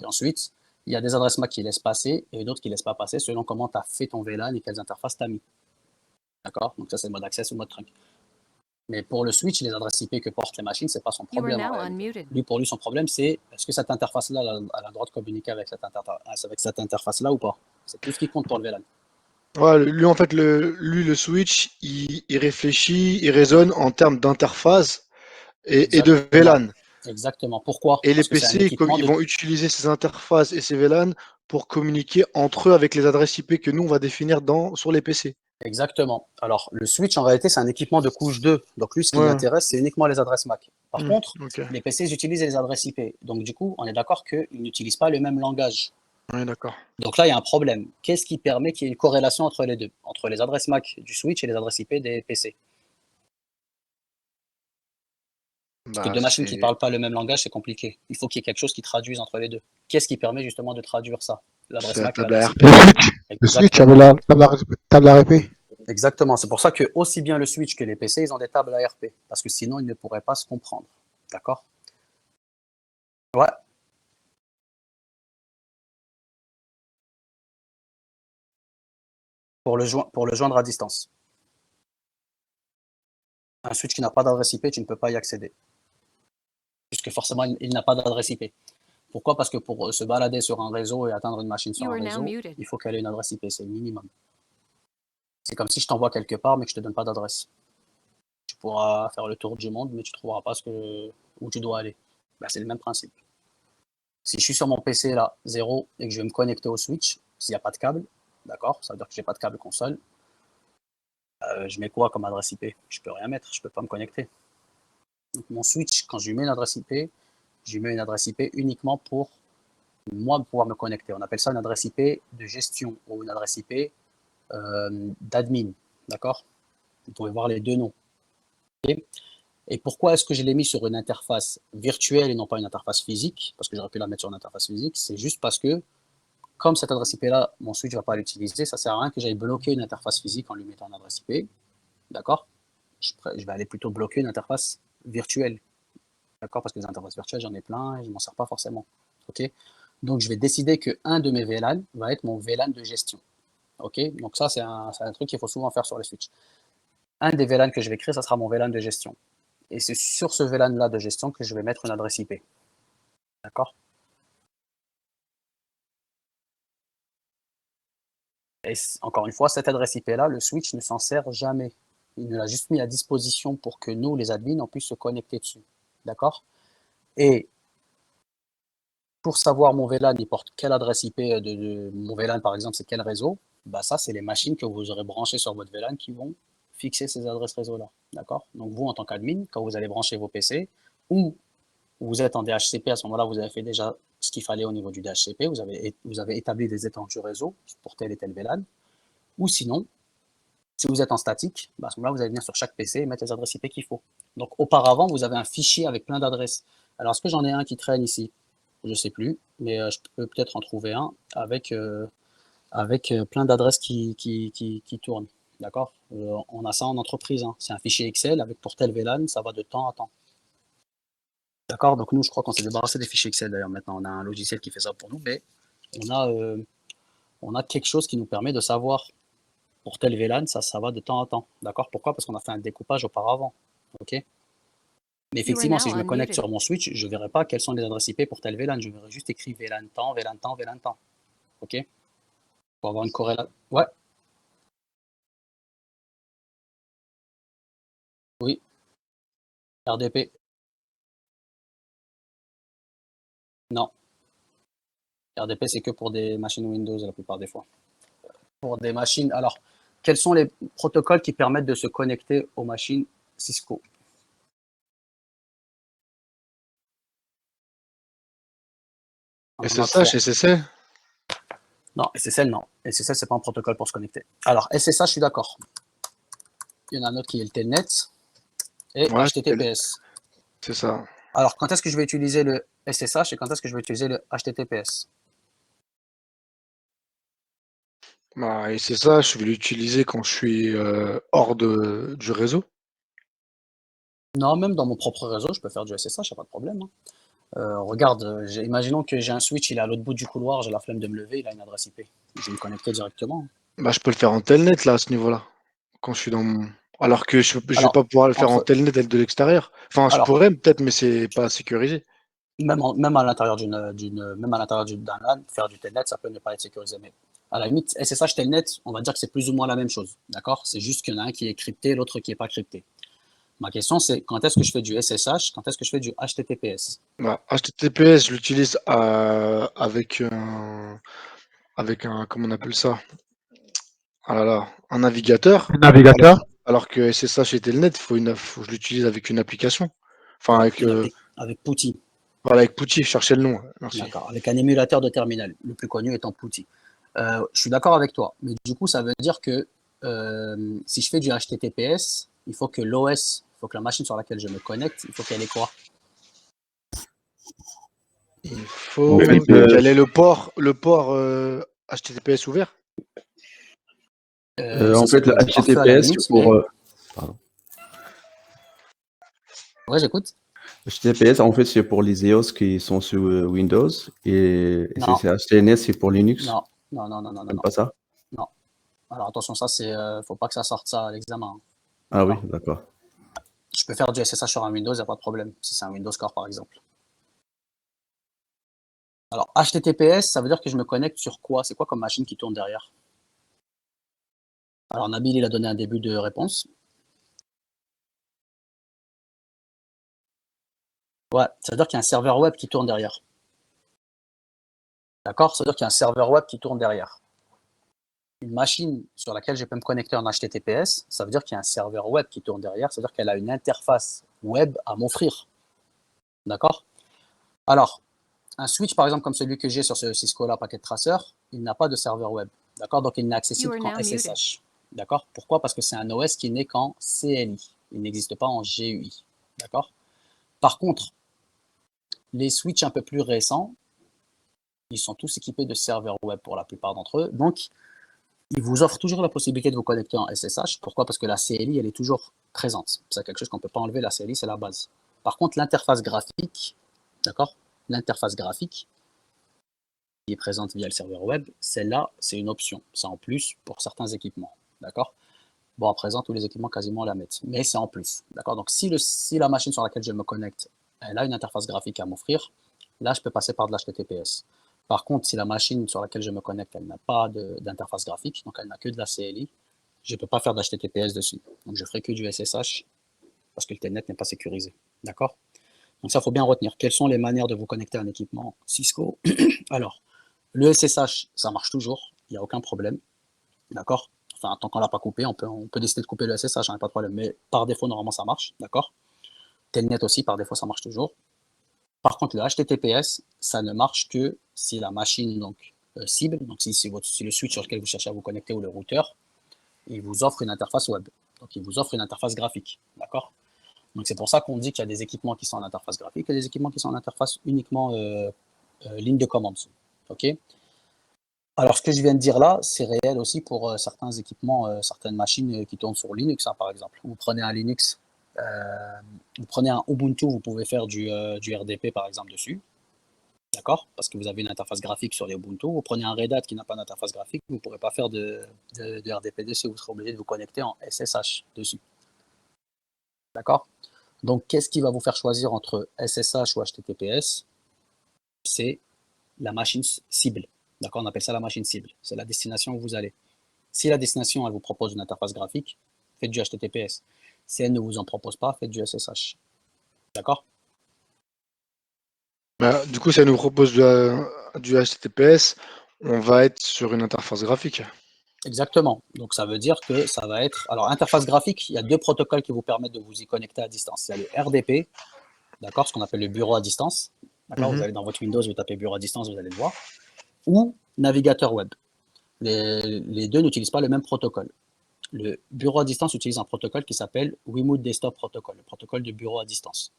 Et ensuite, il y a des adresses MAC qui laissent passer et d'autres qui ne laissent pas passer selon comment tu as fait ton VLAN et quelles interfaces tu as mis. D'accord? Donc ça, c'est le mode access ou le mode trunk. Mais pour le switch, les adresses IP que portent les machines, c'est pas son
You are
problème en
now
réalité.
unmuted.
Lui, pour lui, son problème, c'est est-ce que cette interface-là, elle a le droit de communiquer avec cette interface-là ou pas? C'est tout ce qui compte pour le VLAN.
Ouais, lui, en fait, le switch, il réfléchit, il raisonne en termes d'interface et de
Exactement.
VLAN.
Exactement. Pourquoi?
Et les
Parce que c'est un
PC,
équipement
ils
de...
vont utiliser ces interfaces et ces VLAN pour communiquer entre eux avec les adresses IP que nous, on va définir sur les PC.
Exactement. Alors, le switch, en réalité, c'est un équipement de couche 2. Donc, lui, ce qui
Ouais.
l'intéresse, c'est uniquement les adresses MAC. Par contre,
Ok.
les PC, ils utilisent les adresses IP. Donc, du coup, on est d'accord qu'ils n'utilisent pas le même langage.
Ouais, d'accord.
Donc là, il y a un problème. Qu'est-ce qui permet qu'il y ait une corrélation entre les deux? Entre les adresses MAC du switch et les adresses IP des PC? Parce que
Bah,
deux machines qui ne
c'est
parlent pas le même langage, c'est compliqué. Il faut qu'il y ait quelque chose qui traduise entre les deux. Qu'est-ce qui permet justement de traduire ça? L'adresse
la
MAC et
table
l'adresse
ARP.
IP.
Le switch
Exactement.
avec la table ARP.
Exactement. C'est pour ça que aussi bien le switch que les PC, ils ont des tables ARP. Parce que sinon, ils ne pourraient pas se comprendre. D'accord? Ouais. Pour le joindre à distance. Un switch qui n'a pas d'adresse IP, tu ne peux pas y accéder. Puisque forcément, il n'a pas d'adresse IP. Pourquoi? Parce que pour se balader sur un réseau et atteindre une machine sur
You
un
are now
réseau,
muted.
il faut qu'elle ait une adresse IP, c'est le minimum. C'est comme si je t'envoie quelque part, mais que je te donne pas d'adresse. Tu pourras faire le tour du monde, mais tu trouveras pas où tu dois aller. Ben, c'est le même principe. Si je suis sur mon PC là, 0, et que je vais me connecter au switch, s'il n'y a pas de câble, d'accord, ça veut dire que j'ai pas de câble console, je mets quoi comme adresse IP? Je peux rien mettre, je peux pas me connecter. Donc mon switch, quand je lui mets une adresse IP, je lui mets une adresse IP uniquement pour moi pouvoir me connecter. On appelle ça une adresse IP de gestion ou une adresse IP d'admin, d'accord? Vous pouvez voir les deux noms. Okay. Et pourquoi est-ce que je l'ai mis sur une interface virtuelle et non pas une interface physique? Parce que j'aurais pu la mettre sur une interface physique. C'est juste parce que, comme cette adresse IP-là, mon switch ne va pas l'utiliser, ça ne sert à rien que j'aille bloquer une interface physique en lui mettant une adresse IP. D'accord? Je vais aller plutôt bloquer une interface virtuelle. D'accord? Parce que les interfaces virtuelles, j'en ai plein et je ne m'en sers pas forcément. Ok? Donc, je vais décider qu'un de mes VLAN va être mon VLAN de gestion. Ok? Donc, ça, c'est un truc qu'il faut souvent faire sur les switches. Un des VLAN que je vais créer, ça sera mon VLAN de gestion. Et c'est sur ce VLAN-là de gestion que je vais mettre une adresse IP. D'accord? Et encore une fois, cette adresse IP-là, le switch ne s'en sert jamais. Il nous l'a juste mis à disposition pour que nous, les admins, on puisse se connecter dessus. D'accord? Et pour savoir mon VLAN, il porte quelle adresse IP de mon VLAN, par exemple, c'est quel réseau, bah ça, c'est les machines que vous aurez branchées sur votre VLAN qui vont fixer ces adresses réseau-là. D'accord? Donc, vous, en tant qu'admin, quand vous allez brancher vos PC, ou vous êtes en DHCP, à ce moment-là, vous avez fait déjà ce qu'il fallait au niveau du DHCP, vous avez établi des étendues réseau pour tel et tel VLAN, ou sinon, si vous êtes en statique, bah à ce moment-là, vous allez venir sur chaque PC et mettre les adresses IP qu'il faut. Donc, auparavant, vous avez un fichier avec plein d'adresses. Alors, est-ce que j'en ai un qui traîne ici? Je ne sais plus, mais je peux peut-être en trouver un avec plein d'adresses qui tournent. D'accord? On a ça en entreprise, hein. C'est un fichier Excel avec pour tel VLAN, ça va de temps à temps. D'accord? Donc nous, je crois qu'on s'est débarrassé des fichiers Excel d'ailleurs. Maintenant, on a un logiciel qui fait ça pour nous, mais on a quelque chose qui nous permet de savoir pour tel VLAN, ça va de temps à temps. D'accord? Pourquoi? Parce qu'on a fait un découpage auparavant. Ok? Mais effectivement, si je me connecte sur mon switch, je ne verrai pas quelles sont les adresses IP pour tel VLAN. Je verrai juste écrit VLAN temps, VLAN temps, VLAN temps. Ok? Pour avoir une corrélation. Ouais. Oui. RDP. Non. RDP, c'est que pour des machines Windows la plupart des fois. Pour des machines. Alors, quels sont les protocoles qui permettent de se connecter aux machines Cisco?
SSH, SSL?
Non, SSL, non. SSL, c'est pas un protocole pour se connecter. Alors, SSH, je suis d'accord. Il y en a un autre qui est le Telnet et
Ouais,
HTTPS.
c'est ça.
Alors, quand est-ce que je vais utiliser le SSH et quand est-ce que je vais utiliser le HTTPS?
Bah, SSH, je vais l'utiliser quand je suis hors du réseau.
Non, même dans mon propre réseau, je peux faire du SSH, il n'y a pas de problème, hein. Regarde, imaginons que j'ai un switch, il est à l'autre bout du couloir, j'ai la flemme de me lever, il a une adresse IP. Je vais me connecter directement.
Bah, je peux le faire en telnet là à ce niveau-là. Quand je suis Alors que je vais
Alors,
pas pouvoir le faire en
entre,
telnet de l'extérieur. Enfin, je
alors
pourrais peut-être, mais c'est pas sécurisé.
même à l'intérieur même à l'intérieur d'un LAN, faire du telnet, ça peut ne pas être sécurisé. Mais à la limite, SSH telnet, on va dire que c'est plus ou moins la même chose. D'accord? C'est juste qu'il y en a un qui est crypté, l'autre qui n'est pas crypté. Ma question, c'est quand est-ce que je fais du SSH, quand est-ce que je fais du HTTPS?
Bah, HTTPS, je l'utilise avec un, comment on appelle ça? Ah là là, un navigateur. Alors,
Navigateur.
alors que SSH et Telnet, faut que je l'utilise avec une application. Enfin,
Non,
avec,
avec PuTTY.
voilà, avec Putty, je cherchais le nom. Merci.
D'accord, avec un émulateur de terminal, le plus connu étant PuTTY. Je suis d'accord avec toi, mais du coup, ça veut dire que si je fais du HTTPS, il faut que l'OS, il faut que la machine sur laquelle je me connecte, il faut qu'elle ait quoi?
Il
En
faut
fait,
qu'elle ait le port HTTPS ouvert.
Ça
En fait,
serait
le
parfait à la
HTTPS, c'est
limite,
pour,
mais
pardon.
ouais, j'écoute.
HTTPS, en fait, c'est pour les EOS qui sont sur Windows et
Non,
HTNS, c'est pour Linux.
non, non, non, non, non, non,
C'est
non.
pas ça?
Non. Alors attention, ça c'est, faut pas que ça sorte ça à l'examen, hein.
Ah oui,
D'accord.
d'accord.
Je peux faire du SSH sur un Windows, il n'y a pas de problème, si c'est un Windows Core par exemple. Alors HTTPS, ça veut dire que je me connecte sur quoi? C'est quoi comme machine qui tourne derrière? Alors Nabil, il a donné un début de réponse. Ouais, ça veut dire qu'il y a un serveur web qui tourne derrière. D'accord? Ça veut dire qu'il y a un serveur web qui tourne derrière. Une machine sur laquelle je peux me connecter en HTTPS, ça veut dire qu'il y a un serveur web qui tourne derrière, ça veut dire qu'elle a une interface web à m'offrir. D'accord? Alors, un switch, par exemple, comme celui que j'ai sur ce Cisco-là, Packet Tracer, il n'a pas de serveur web. D'accord? Donc, il n'est
You
accessible
are
qu'en
now muted.
SSH. D'accord? Pourquoi? Parce que c'est un OS qui n'est qu'en CLI. Il n'existe pas en GUI. D'accord? Par contre, les switches un peu plus récents, ils sont tous équipés de serveurs web pour la plupart d'entre eux. Donc, ils vous offrent toujours la possibilité de vous connecter en SSH. Pourquoi? Parce que la CLI, elle est toujours présente. C'est quelque chose qu'on ne peut pas enlever. La CLI, c'est la base. Par contre, l'interface graphique, d'accord? L'interface graphique, qui est présente via le serveur web, celle-là, c'est une option. C'est en plus pour certains équipements. D'accord? Bon, à présent, tous les équipements quasiment la mettent, mais c'est en plus. D'accord? Donc, si la machine sur laquelle je me connecte, elle a une interface graphique à m'offrir, là, je peux passer par de l'HTTPS. Par contre, si la machine sur laquelle je me connecte, elle n'a pas d'interface graphique, donc elle n'a que de la CLI, je ne peux pas faire d'HTTPS dessus. Donc, je ferai que du SSH parce que le telnet n'est pas sécurisé. D'accord? Donc, ça, il faut bien retenir. Quelles sont les manières de vous connecter à un équipement Cisco? Alors, le SSH, ça marche toujours, il n'y a aucun problème. D'accord? Enfin, tant qu'on ne l'a pas coupé, on peut décider de couper le SSH, hein, pas de problème. Mais par défaut, normalement, ça marche. D'accord? Telnet aussi, par défaut, ça marche toujours. Par contre, le HTTPS, ça ne marche que si la machine donc, cible, donc si le switch sur lequel vous cherchez à vous connecter ou le routeur, il vous offre une interface web. Donc, il vous offre une interface graphique. D'accord? Donc, c'est pour ça qu'on dit qu'il y a des équipements qui sont en interface graphique et des équipements qui sont en interface uniquement ligne de commande. OK? Alors, ce que je viens de dire là, c'est réel aussi pour certains équipements, certaines machines qui tournent sur Linux, hein, par exemple. Vous prenez un Linux, vous prenez un Ubuntu, vous pouvez faire du RDP, par exemple, dessus. D'accord? Parce que vous avez une interface graphique sur les Ubuntu. Vous prenez un Red Hat qui n'a pas d'interface graphique, vous ne pourrez pas faire de RDP dessus. Vous serez obligé de vous connecter en SSH dessus. D'accord? Donc, qu'est-ce qui va vous faire choisir entre SSH ou HTTPS? C'est la machine cible. D'accord? On appelle ça la machine cible. C'est la destination où vous allez. Si la destination, elle vous propose une interface graphique, faites du HTTPS. Si elle ne vous en propose pas, faites du SSH. D'accord?
Bah, du coup, ça nous propose du HTTPS. On va être sur une interface graphique.
Exactement. Donc ça veut dire que ça va être. Alors, interface graphique, il y a deux protocoles qui vous permettent de vous y connecter à distance. Il y a le RDP, d'accord, ce qu'on appelle le bureau à distance. D'accord, vous allez dans votre Windows, vous tapez bureau à distance, vous allez le voir. Ou navigateur web. Les deux n'utilisent pas le même protocole. Le bureau à distance utilise un protocole qui s'appelle Remote Desktop Protocol, le protocole de bureau à distance.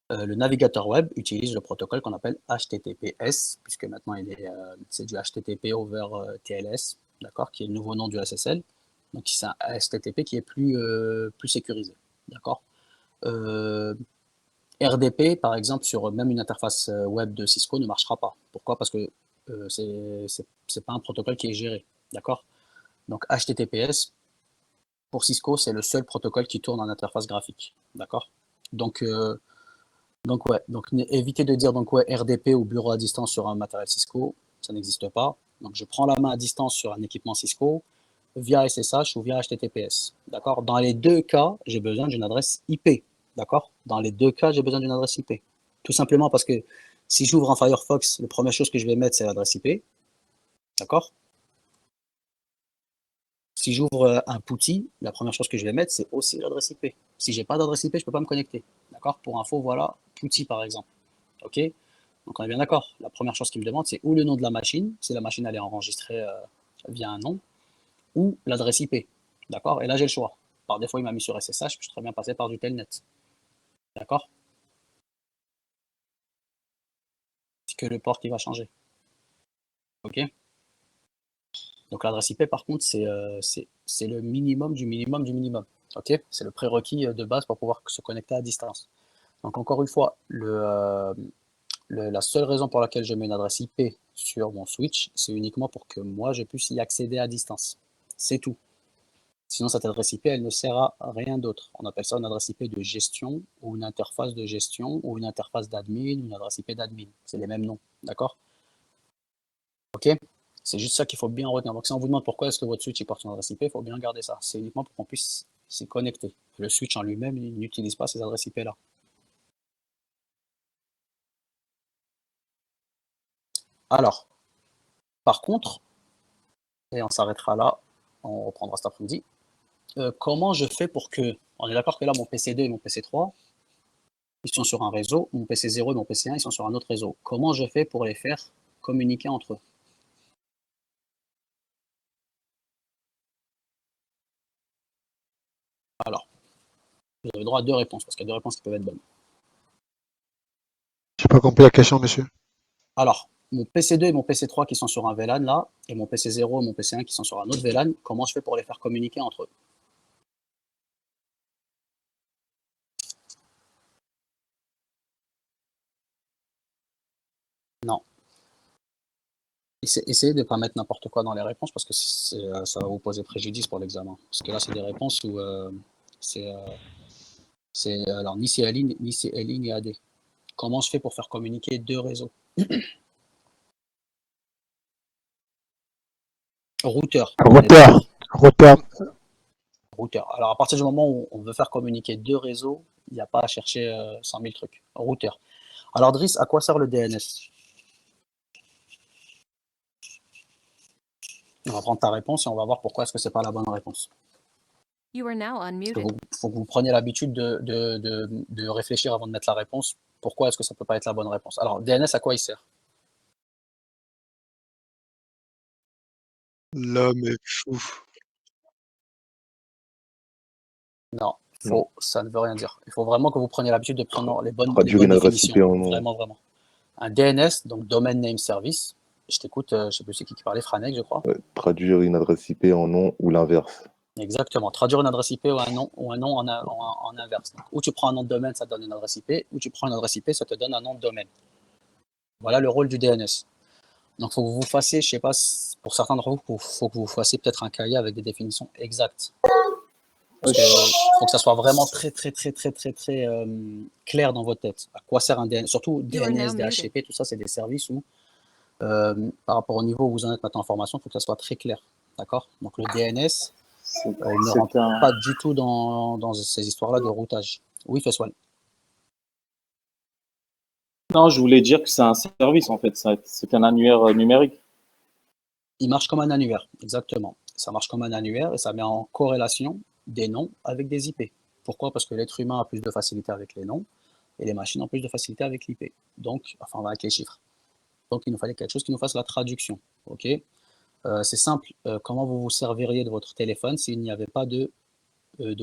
Le navigateur web utilise le protocole qu'on appelle HTTPS, puisque maintenant c'est du HTTP over TLS, d'accord, qui est le nouveau nom du SSL. Donc c'est un HTTP qui est plus sécurisé, d'accord. RDP, par exemple, sur même une interface web de Cisco ne marchera pas. Pourquoi? Parce que c'est pas un protocole qui est géré, d'accord. Donc HTTPS, pour Cisco, c'est le seul protocole qui tourne en interface graphique. D'accord? Donc ouais, évitez de dire donc ouais, RDP ou bureau à distance sur un matériel Cisco, ça n'existe pas. Donc je prends la main à distance sur un équipement Cisco via SSH ou via HTTPS. D'accord? Dans les deux cas, j'ai besoin d'une adresse IP. D'accord? Dans les deux cas, j'ai besoin d'une adresse IP. Tout simplement parce que si j'ouvre un Firefox, la première chose que je vais mettre, c'est l'adresse IP. D'accord? Si j'ouvre un PuTTY, la première chose que je vais mettre, c'est aussi l'adresse IP. Si j'ai pas d'adresse IP, je peux pas me connecter. D'accord? Pour info, voilà, PuTTY par exemple. OK? Donc on est bien d'accord. La première chose qu'il me demande, c'est ou le nom de la machine, si la machine elle est enregistrée via un nom, ou l'adresse IP. D'accord? Et là, j'ai le choix. Par défaut, il m'a mis sur SSH, puis je suis très bien passé par du Telnet. D'accord? C'est que le port qui va changer. OK? Donc l'adresse IP, par contre, c'est le minimum du minimum du minimum. OK? C'est le prérequis de base pour pouvoir se connecter à distance. Donc encore une fois, la seule raison pour laquelle je mets une adresse IP sur mon switch, c'est uniquement pour que moi, je puisse y accéder à distance. C'est tout. Sinon, cette adresse IP, elle ne sert à rien d'autre. On appelle ça une adresse IP de gestion, ou une interface de gestion, ou une interface d'admin, ou une adresse IP d'admin. C'est les mêmes noms, d'accord? OK? C'est juste ça qu'il faut bien retenir. Donc si on vous demande pourquoi est-ce que votre switch porte une adresse IP, il faut bien garder ça. C'est uniquement pour qu'on puisse s'y connecter. Le switch en lui-même, il n'utilise pas ces adresses IP-là. Alors, par contre, et on s'arrêtera là, on reprendra cet après-midi, comment je fais pour que, on est d'accord que là, mon PC2 et mon PC3, ils sont sur un réseau, mon PC0 et mon PC1, ils sont sur un autre réseau. Comment je fais pour les faire communiquer entre eux? Alors, vous avez droit à deux réponses, parce qu'il y a deux réponses qui peuvent être bonnes.
J'ai pas compris la question, monsieur.
Alors, mon PC2 et mon PC3 qui sont sur un VLAN là, et mon PC0 et mon PC1 qui sont sur un autre VLAN, comment je fais pour les faire communiquer entre eux? Non. Essayez de ne pas mettre n'importe quoi dans les réponses parce que ça va vous poser préjudice pour l'examen. Parce que là, c'est des réponses où alors ni CLI, ni CLI, ni AD. Comment je fais pour faire communiquer deux réseaux? Routeur. Routeur. Alors, à partir du moment où on veut faire communiquer deux réseaux, il n'y a pas à chercher 100 000 trucs. Routeur. Alors, Driss, à quoi sert le DNS? On va prendre ta réponse et on va voir pourquoi est-ce que c'est pas la bonne réponse.
You are now
Il
unmuted.
faut que vous preniez l'habitude de réfléchir avant de mettre la réponse. Pourquoi est-ce que ça peut pas être la bonne réponse? Alors, DNS, à quoi il sert?
L'homme est fou.
Non, faux, ça ne veut rien dire. Il faut vraiment que vous preniez l'habitude de prendre les bonnes
Traduire une adresse
définitions.
IP en nom.
Vraiment, vraiment. Un DNS, donc Domain Name Service. Je t'écoute, je ne sais plus c'est qui parlait, Franek, je crois.
Ouais, traduire une adresse IP en nom ou l'inverse.
Exactement. Traduire une adresse IP ou un nom en inverse. Donc, ou tu prends un nom de domaine, ça te donne une adresse IP, ou tu prends une adresse IP, ça te donne un nom de domaine. Voilà le rôle du DNS. Donc, il faut que vous fassiez, je sais pas, pour certains d'entre vous, il faut que vous fassiez peut-être un cahier avec des définitions exactes. Parce qu'il faut que ça soit vraiment très clair dans votre tête. À quoi sert un DNS? Surtout DNS, DHCP, tout ça, c'est des services où, par rapport au niveau où vous en êtes maintenant en formation, il faut que ça soit très clair. D'accord? Donc le DNS, il ne rentre pas du tout dans ces histoires-là de routage. Oui, Feswal.
Non, je voulais dire que c'est un service en fait, c'est un annuaire numérique.
Il marche comme un annuaire, exactement. Ça marche comme un annuaire et ça met en corrélation des noms avec des IP. Pourquoi? Parce que l'être humain a plus de facilité avec les noms et les machines ont plus de facilité avec l'IP. Donc, enfin, avec les chiffres. Donc, il nous fallait quelque chose qui nous fasse la traduction. Ok? C'est simple. Comment vous vous serviriez de votre téléphone s'il n'y avait pas de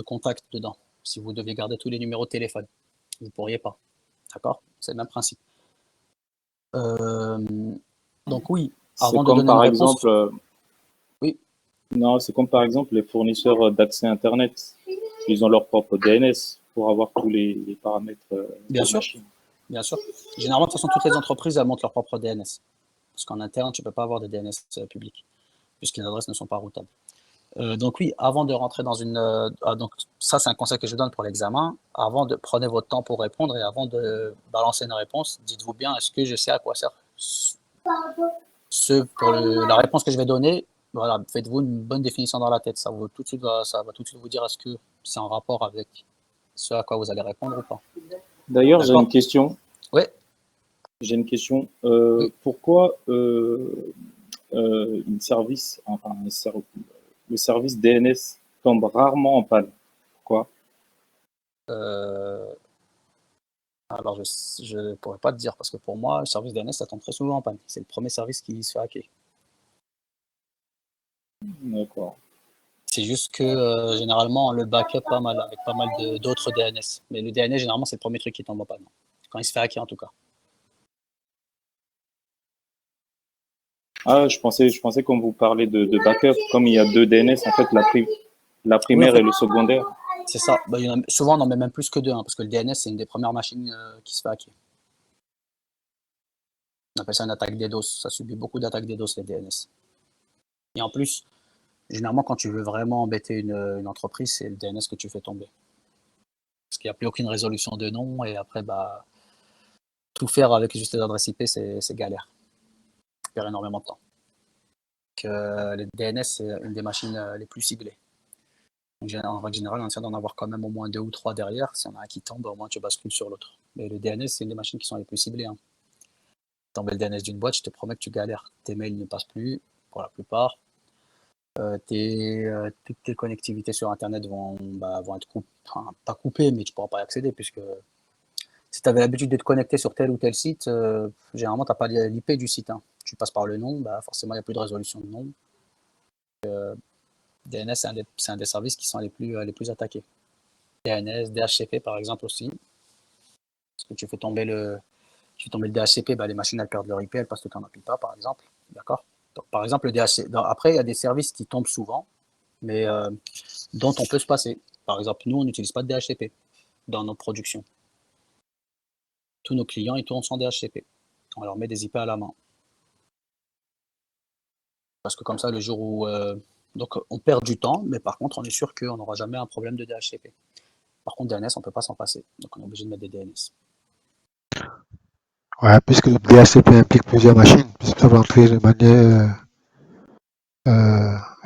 contact dedans? Si vous deviez garder tous les numéros de téléphone, vous ne pourriez pas. D'accord? C'est le même principe. Donc oui, avant de donner une réponse... Oui.
Non, c'est comme par exemple les fournisseurs d'accès Internet. Ils ont leur propre DNS pour avoir tous les paramètres.
Bien sûr. Bien sûr. Généralement, de toute façon, toutes les entreprises elles montent leur propre DNS. Parce qu'en interne, tu ne peux pas avoir de DNS public, puisque les adresses ne sont pas routables. Donc oui, avant de rentrer dans donc ça c'est un conseil que je donne pour l'examen. Prenez votre temps pour répondre et avant de balancer une réponse, dites-vous bien, est-ce que je sais à quoi sert pour la réponse que je vais donner? Voilà, faites-vous une bonne définition dans la tête. Ça va tout de suite vous dire est-ce que c'est en rapport avec ce à quoi vous allez répondre ou pas.
D'ailleurs, j'ai
D'accord?
une question.
Ouais.
J'ai une question.
Oui.
Pourquoi le service DNS tombe rarement en panne? Pourquoi?
Alors je ne pourrais pas te dire parce que pour moi, le service DNS ça tombe très souvent en panne. C'est le premier service qui se fait hacker.
D'accord.
C'est juste que généralement on le backup pas mal avec pas mal d'autres DNS. Mais le DNS généralement c'est le premier truc qui tombe en panne. Quand il se fait hacker en tout cas.
Ah, je pensais quand vous parlez de backup, comme il y a deux DNS, en fait, la
Oui, en
primaire
fait,
et le secondaire.
c'est ça. Bah, souvent on en met même plus que deux, hein, parce que le DNS c'est une des premières machines qui se fait hacker. On appelle ça une attaque DDoS. Ça subit beaucoup d'attaques DDoS les DNS. Et en plus, généralement quand tu veux vraiment embêter une entreprise, c'est le DNS que tu fais tomber. Parce qu'il n'y a plus aucune résolution de nom et après bah tout faire avec juste les adresses IP c'est galère. Ça perd énormément de temps. Donc, les DNS c'est une des machines les plus ciblées. Donc, en règle générale, on essaie d'en avoir quand même au moins 2 ou 3 derrière. Si on a un qui tombe, au moins tu bascules sur l'autre. Mais le DNS, c'est une des machines qui sont les plus ciblées. Hein. Tomber le DNS d'une boîte, je te promets que tu galères. Tes mails ne passent plus, pour la plupart. Toutes tes connectivités sur Internet vont être pas coupées, mais tu ne pourras pas y accéder, puisque si tu avais l'habitude de te connecter sur tel ou tel site, généralement, tu n'as pas l'IP du site. Hein. Tu passes par le nom, forcément, il n'y a plus de résolution de nom. DNS, c'est un des services qui sont les plus attaqués. DNS, DHCP par exemple aussi. Parce que tu fais tomber le DHCP, les machines elles perdent leur IP, elles passent tout en appli pas, par exemple. D'accord? Donc, par exemple, le DHCP. Après, il y a des services qui tombent souvent, mais dont on peut se passer. Par exemple, nous, on n'utilise pas de DHCP dans nos productions. Tous nos clients, ils tournent sans DHCP. On leur met des IP à la main. Parce que comme ça, le jour où... donc, on perd du temps, mais par contre, on est sûr qu'on n'aura jamais un problème de DHCP. Par contre, DNS, on ne peut pas s'en passer. Donc, on est obligé de mettre des DNS.
Ouais, puisque le DHCP implique plusieurs machines, puisque ça va entrer de manière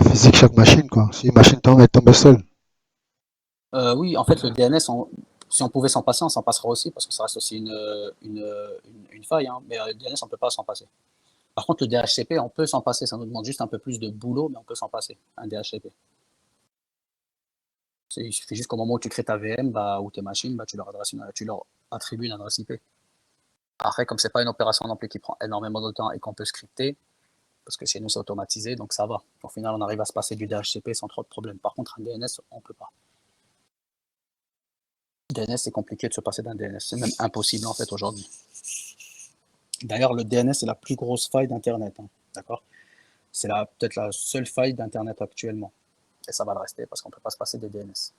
physique chaque machine, quoi. Si une machine tombe, elle tombe seule.
Oui, en fait, le DNS, si on pouvait s'en passer, on s'en passerait aussi, parce que ça reste aussi une faille. Hein, mais le DNS, on ne peut pas s'en passer. Par contre, le DHCP, on peut s'en passer. Ça nous demande juste un peu plus de boulot, mais on peut s'en passer, un DHCP. Il suffit juste qu'au moment où tu crées ta VM ou tes machines, tu leur attribues une adresse IP. Après, comme c'est pas une opération non plus qui prend énormément de temps et qu'on peut scripter, parce que chez nous c'est automatisé, donc ça va. Au final, on arrive à se passer du DHCP sans trop de problèmes. Par contre, un DNS, on peut pas. DNS, c'est compliqué de se passer d'un DNS. C'est même impossible en fait aujourd'hui. D'ailleurs, le DNS est la plus grosse faille d'Internet. Hein, d'accord? C'est peut-être la seule faille d'Internet actuellement. Et ça va le rester parce qu'on ne peut pas se passer des DNS.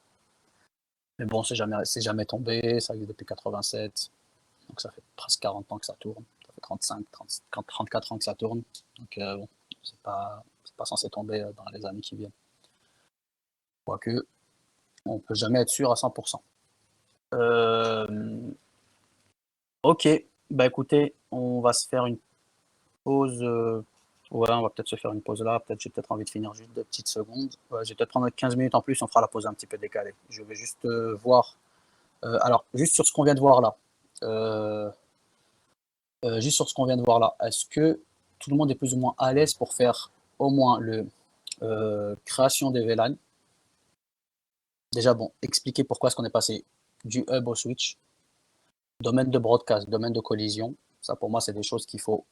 Mais bon, c'est jamais tombé, ça existe depuis 87. Donc ça fait presque 40 ans que ça tourne. Ça fait 34 ans que ça tourne. Donc bon, c'est pas censé tomber dans les années qui viennent. Quoique, on ne peut jamais être sûr à 100%. Ok, écoutez, on va se faire une pause. Ouais, on va peut-être se faire une pause là. J'ai peut-être envie de finir juste 2 petites secondes. Ouais, je vais peut-être prendre 15 minutes en plus, on fera la pause un petit peu décalée. Je vais juste voir. Alors, juste sur ce qu'on vient de voir là. Juste sur ce qu'on vient de voir là. Est-ce que tout le monde est plus ou moins à l'aise pour faire au moins le création des VLAN? Déjà, bon, expliquer pourquoi est-ce qu'on est passé du hub au switch. Domaine de broadcast, domaine de collision. Ça, pour moi, c'est des choses qu'il faut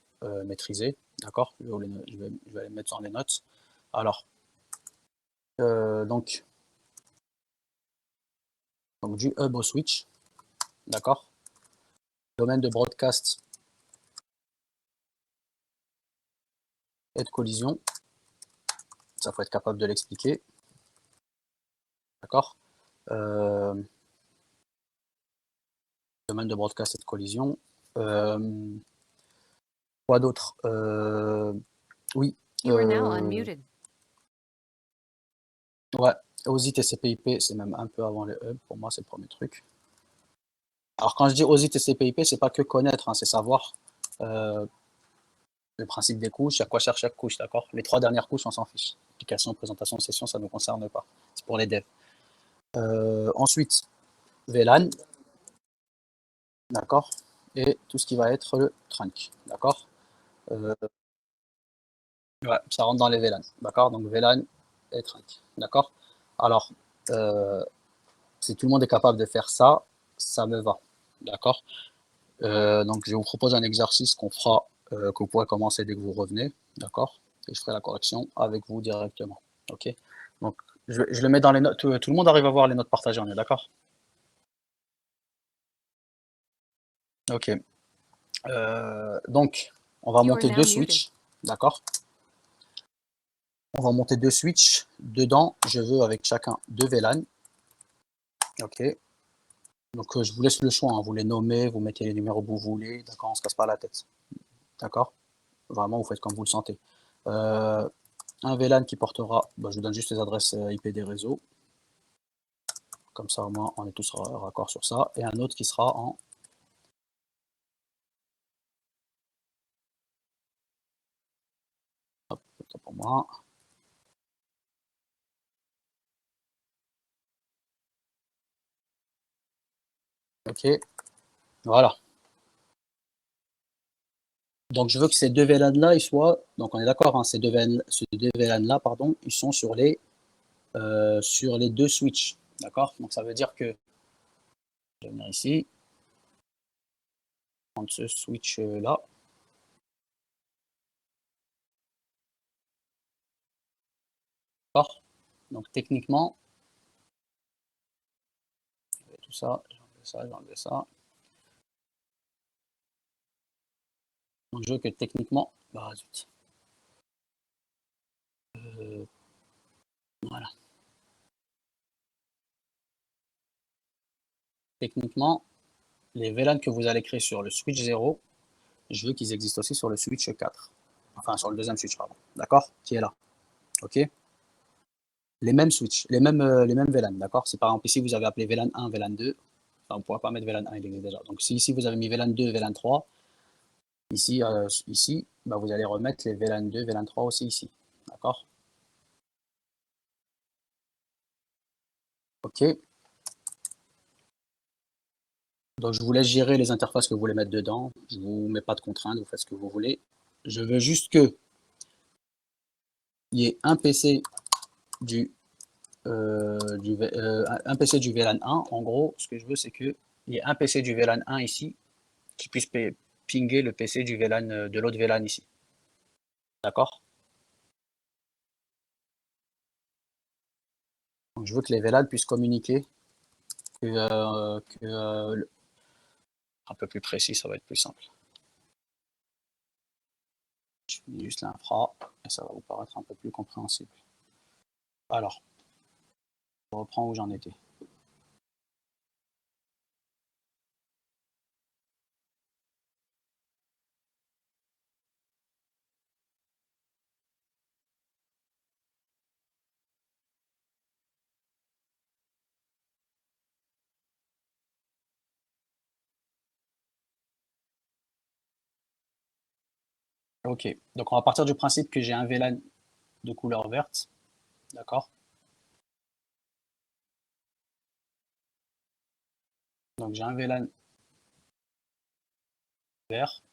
maîtriser. D'accord? Je vais les mettre sur les notes. Alors, donc du hub au switch. D'accord? Domaine de broadcast et de collision. Ça, faut être capable de l'expliquer. D'accord? Domaine de broadcast et de collision. Quoi d'autre? Oui.
You are now unmuted.
Ouais, OSI TCP/IP, c'est même un peu avant les hubs. Pour moi, c'est le premier truc. Alors, quand je dis OSI TCP/IP, c'est pas que connaître, hein, c'est savoir le principe des couches, à quoi sert chaque couche, d'accord? Les 3 dernières couches, on s'en fiche. Application, présentation, session, ça ne nous concerne pas. C'est pour les devs. Ensuite, VLAN, d'accord? Et tout ce qui va être le trunk, d'accord? Ouais, ça rentre dans les VLAN, d'accord? Donc VLAN et trunk, d'accord? Alors, si tout le monde est capable de faire ça, ça me va, d'accord? Donc je vous propose un exercice qu'on fera, que vous pourrez commencer dès que vous revenez, d'accord? Et je ferai la correction avec vous directement, ok? Donc je le mets dans les notes, tout le monde arrive à voir les notes partagées, on est d'accord? Ok. Donc on va
You are
monter
now
2
muted.
switches, d'accord? On va monter 2 switches. Dedans, je veux avec chacun 2 VLAN, ok? Donc je vous laisse le choix, hein. Vous les nommez, vous mettez les numéros que vous voulez, d'accord? On ne se casse pas la tête, d'accord? Vraiment, vous faites comme vous le sentez. Un VLAN qui portera, je vous donne juste les adresses IP des réseaux. Comme ça, au moins, on est tous raccord sur ça. Et un autre qui sera en... Hop, c'est pour moi. Ok, voilà. Donc, je veux que ces deux VLAN-là, ils soient... Donc, on est d'accord, hein, ces deux VLAN-là, pardon, ils sont sur les 2 switches. D'accord? Donc, ça veut dire que... Je vais venir ici. Prendre ce switch-là. D'accord? Donc, techniquement... Je vais tout ça, j'ai enlevé ça, j'ai enlevé ça. Donc, je veux que techniquement... zut. Voilà. Techniquement, les VLAN que vous allez créer sur le switch 0, je veux qu'ils existent aussi sur le switch 4. Enfin, sur le deuxième switch, pardon. D'accord? Qui est là. OK? Les mêmes switches, les mêmes VLAN, d'accord? Si par exemple ici vous avez appelé VLAN 1, VLAN 2, enfin, on ne pourra pas mettre VLAN 1, il existe déjà. Donc si ici vous avez mis VLAN 2, VLAN 3, ici, vous allez remettre les VLAN 2, VLAN 3 aussi ici. D'accord? OK. Donc je vous laisse gérer les interfaces que vous voulez mettre dedans. Je ne vous mets pas de contraintes, vous faites ce que vous voulez. Je veux juste que il y ait un PC du un PC du VLAN 1. En gros, ce que je veux, c'est qu'il y ait un PC du VLAN 1 ici qui puisse pinguer le PC du VLAN, de l'autre VLAN ici. D'accord? Donc, je veux que les VLAN puissent communiquer. Un peu plus précis, ça va être plus simple. Je finis juste l'infra et ça va vous paraître un peu plus compréhensible. Alors, je reprends où j'en étais. Ok, donc on va partir du principe que j'ai un VLAN de couleur verte, d'accord? Donc j'ai un VLAN vert,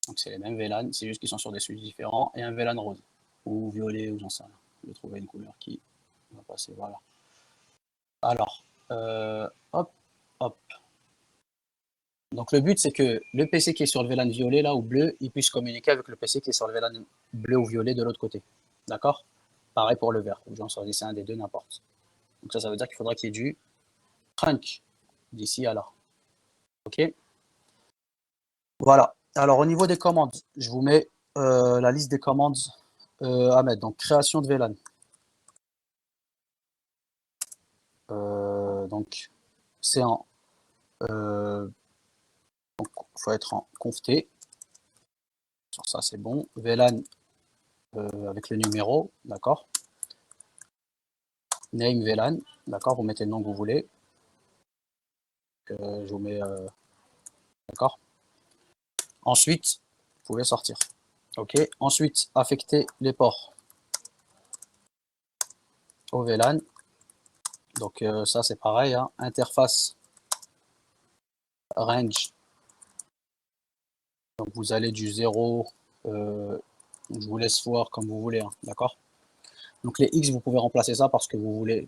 donc c'est les mêmes VLAN, c'est juste qu'ils sont sur des switches différents, et un VLAN rose, ou violet, ou j'en sais rien. Je vais trouver une couleur qui va passer, voilà. Alors, hop, hop. Donc le but c'est que le PC qui est sur le VLAN violet là ou bleu, il puisse communiquer avec le PC qui est sur le VLAN bleu ou violet de l'autre côté. D'accord? Pareil pour le vert, ou j'en choisissais un des deux, n'importe. Donc ça veut dire qu'il faudra qu'il y ait du trunk d'ici à là. Ok? Voilà. Alors au niveau des commandes, je vous mets la liste des commandes à mettre. Donc création de VLAN. Donc c'est en donc faut être en conft. Sur ça c'est bon. VLAN avec le numéro, d'accord. name VLAN, d'accord, vous mettez le nom que vous voulez. Je vous mets, d'accord. Ensuite, vous pouvez sortir. Ok. Ensuite, affecter les ports au VLAN. Donc ça c'est pareil, hein. Interface range. Donc vous allez du 0, je vous laisse voir comme vous voulez, hein, d'accord. Donc les X, vous pouvez remplacer ça par ce que vous voulez,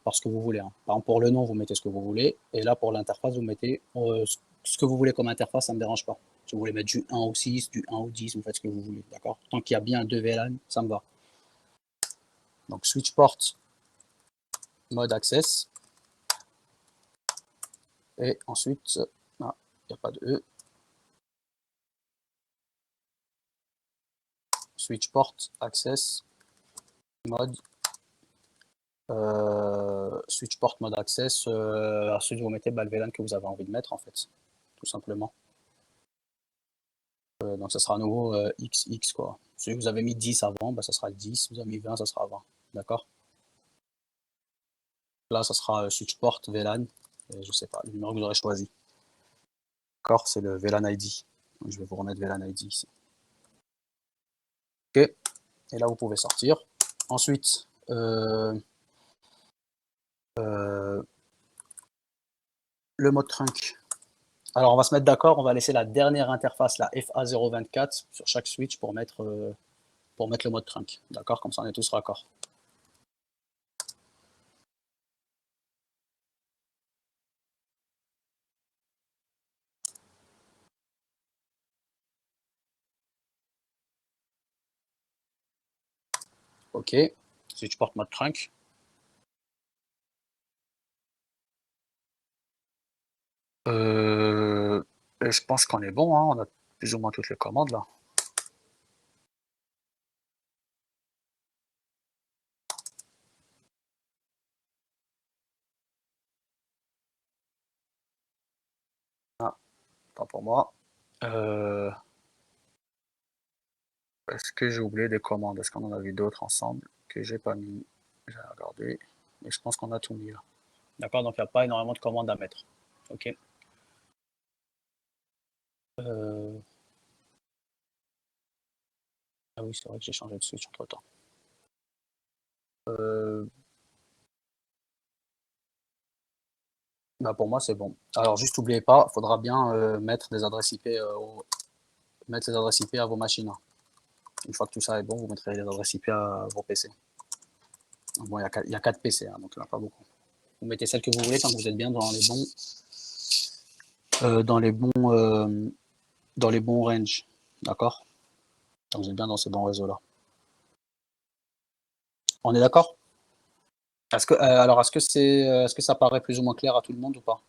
hein. Par exemple, pour le nom, vous mettez ce que vous voulez, et là pour l'interface, vous mettez ce que vous voulez comme interface, ça ne me dérange pas. Si vous voulez mettre du 1 au 6, du 1 au 10, vous faites ce que vous voulez, d'accord. Tant qu'il y a bien 2 VLAN, ça me va. Donc switch port, mode access, et ensuite, il n'y a pas de E, switch port access mode switch port mode access. Ensuite vous mettez le VLAN que vous avez envie de mettre en fait, tout simplement. Donc ça sera à nouveau XX quoi. Si vous avez mis 10 avant, bah, ça sera 10. Si vous avez mis 20, ça sera 20. D'accord. Là ça sera switch port VLAN. Et je sais pas, le numéro que vous aurez choisi. D'accord, c'est le VLAN ID. Donc, je vais vous remettre VLAN ID ici. Ok. Et là vous pouvez sortir. Ensuite le mode trunk. Alors on va se mettre d'accord, on va laisser la dernière interface, la FA024, sur chaque switch pour mettre le mode trunk. D'accord, comme ça on est tous raccord. Ok, switch port mode trunk. Et je pense qu'on est bon, hein, on a plus ou moins toutes les commandes là. Ah, pas pour moi. Est-ce que j'ai oublié des commandes? Est-ce qu'on en a vu d'autres ensemble que j'ai pas mis? J'ai regardé, mais je pense qu'on a tout mis là. D'accord, donc il n'y a pas énormément de commandes à mettre. Ok. Ah oui, c'est vrai que j'ai changé de switch entre temps. Bah pour moi c'est bon. Alors juste n'oubliez pas, il faudra bien mettre des adresses IP, mettre les adresses IP à vos machines. Une fois que tout ça est bon, vous mettrez les adresses IP à vos PC. Bon, il y a 4 PC, hein, donc il n'y en a pas beaucoup. Vous mettez celles que vous voulez tant que vous êtes bien dans les bons, dans les bons ranges, d'accord. Tant que vous êtes bien dans ces bons réseaux-là. On est d'accord? Alors, est-ce que ça paraît plus ou moins clair à tout le monde ou pas?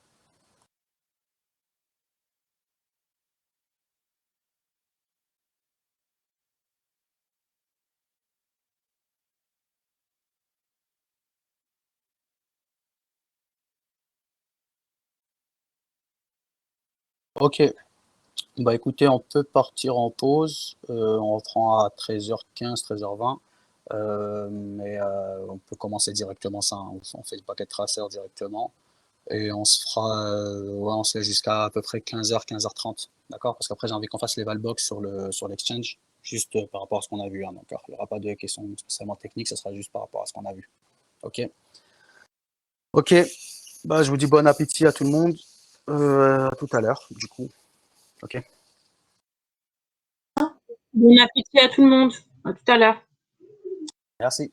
Ok. Bah écoutez, on peut partir en pause. On reprend à 13h15, 13h20. Mais on peut commencer directement ça, hein. On fait le paquet tracer directement. Et on se fera, ouais, on se fait jusqu'à à peu près 15h, 15h30. D'accord? Parce qu'après, j'ai envie qu'on fasse les valbox sur l'exchange, juste par rapport à ce qu'on a vu, hein, d'accord? Il n'y aura pas de questions spécialement techniques, ce sera juste par rapport à ce qu'on a vu. Ok? Ok. Bah, je vous dis bon appétit à tout le monde. À tout à l'heure, du coup. Ok?
Bon appétit à tout le monde. À tout à l'heure.
Merci.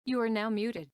You are now muted.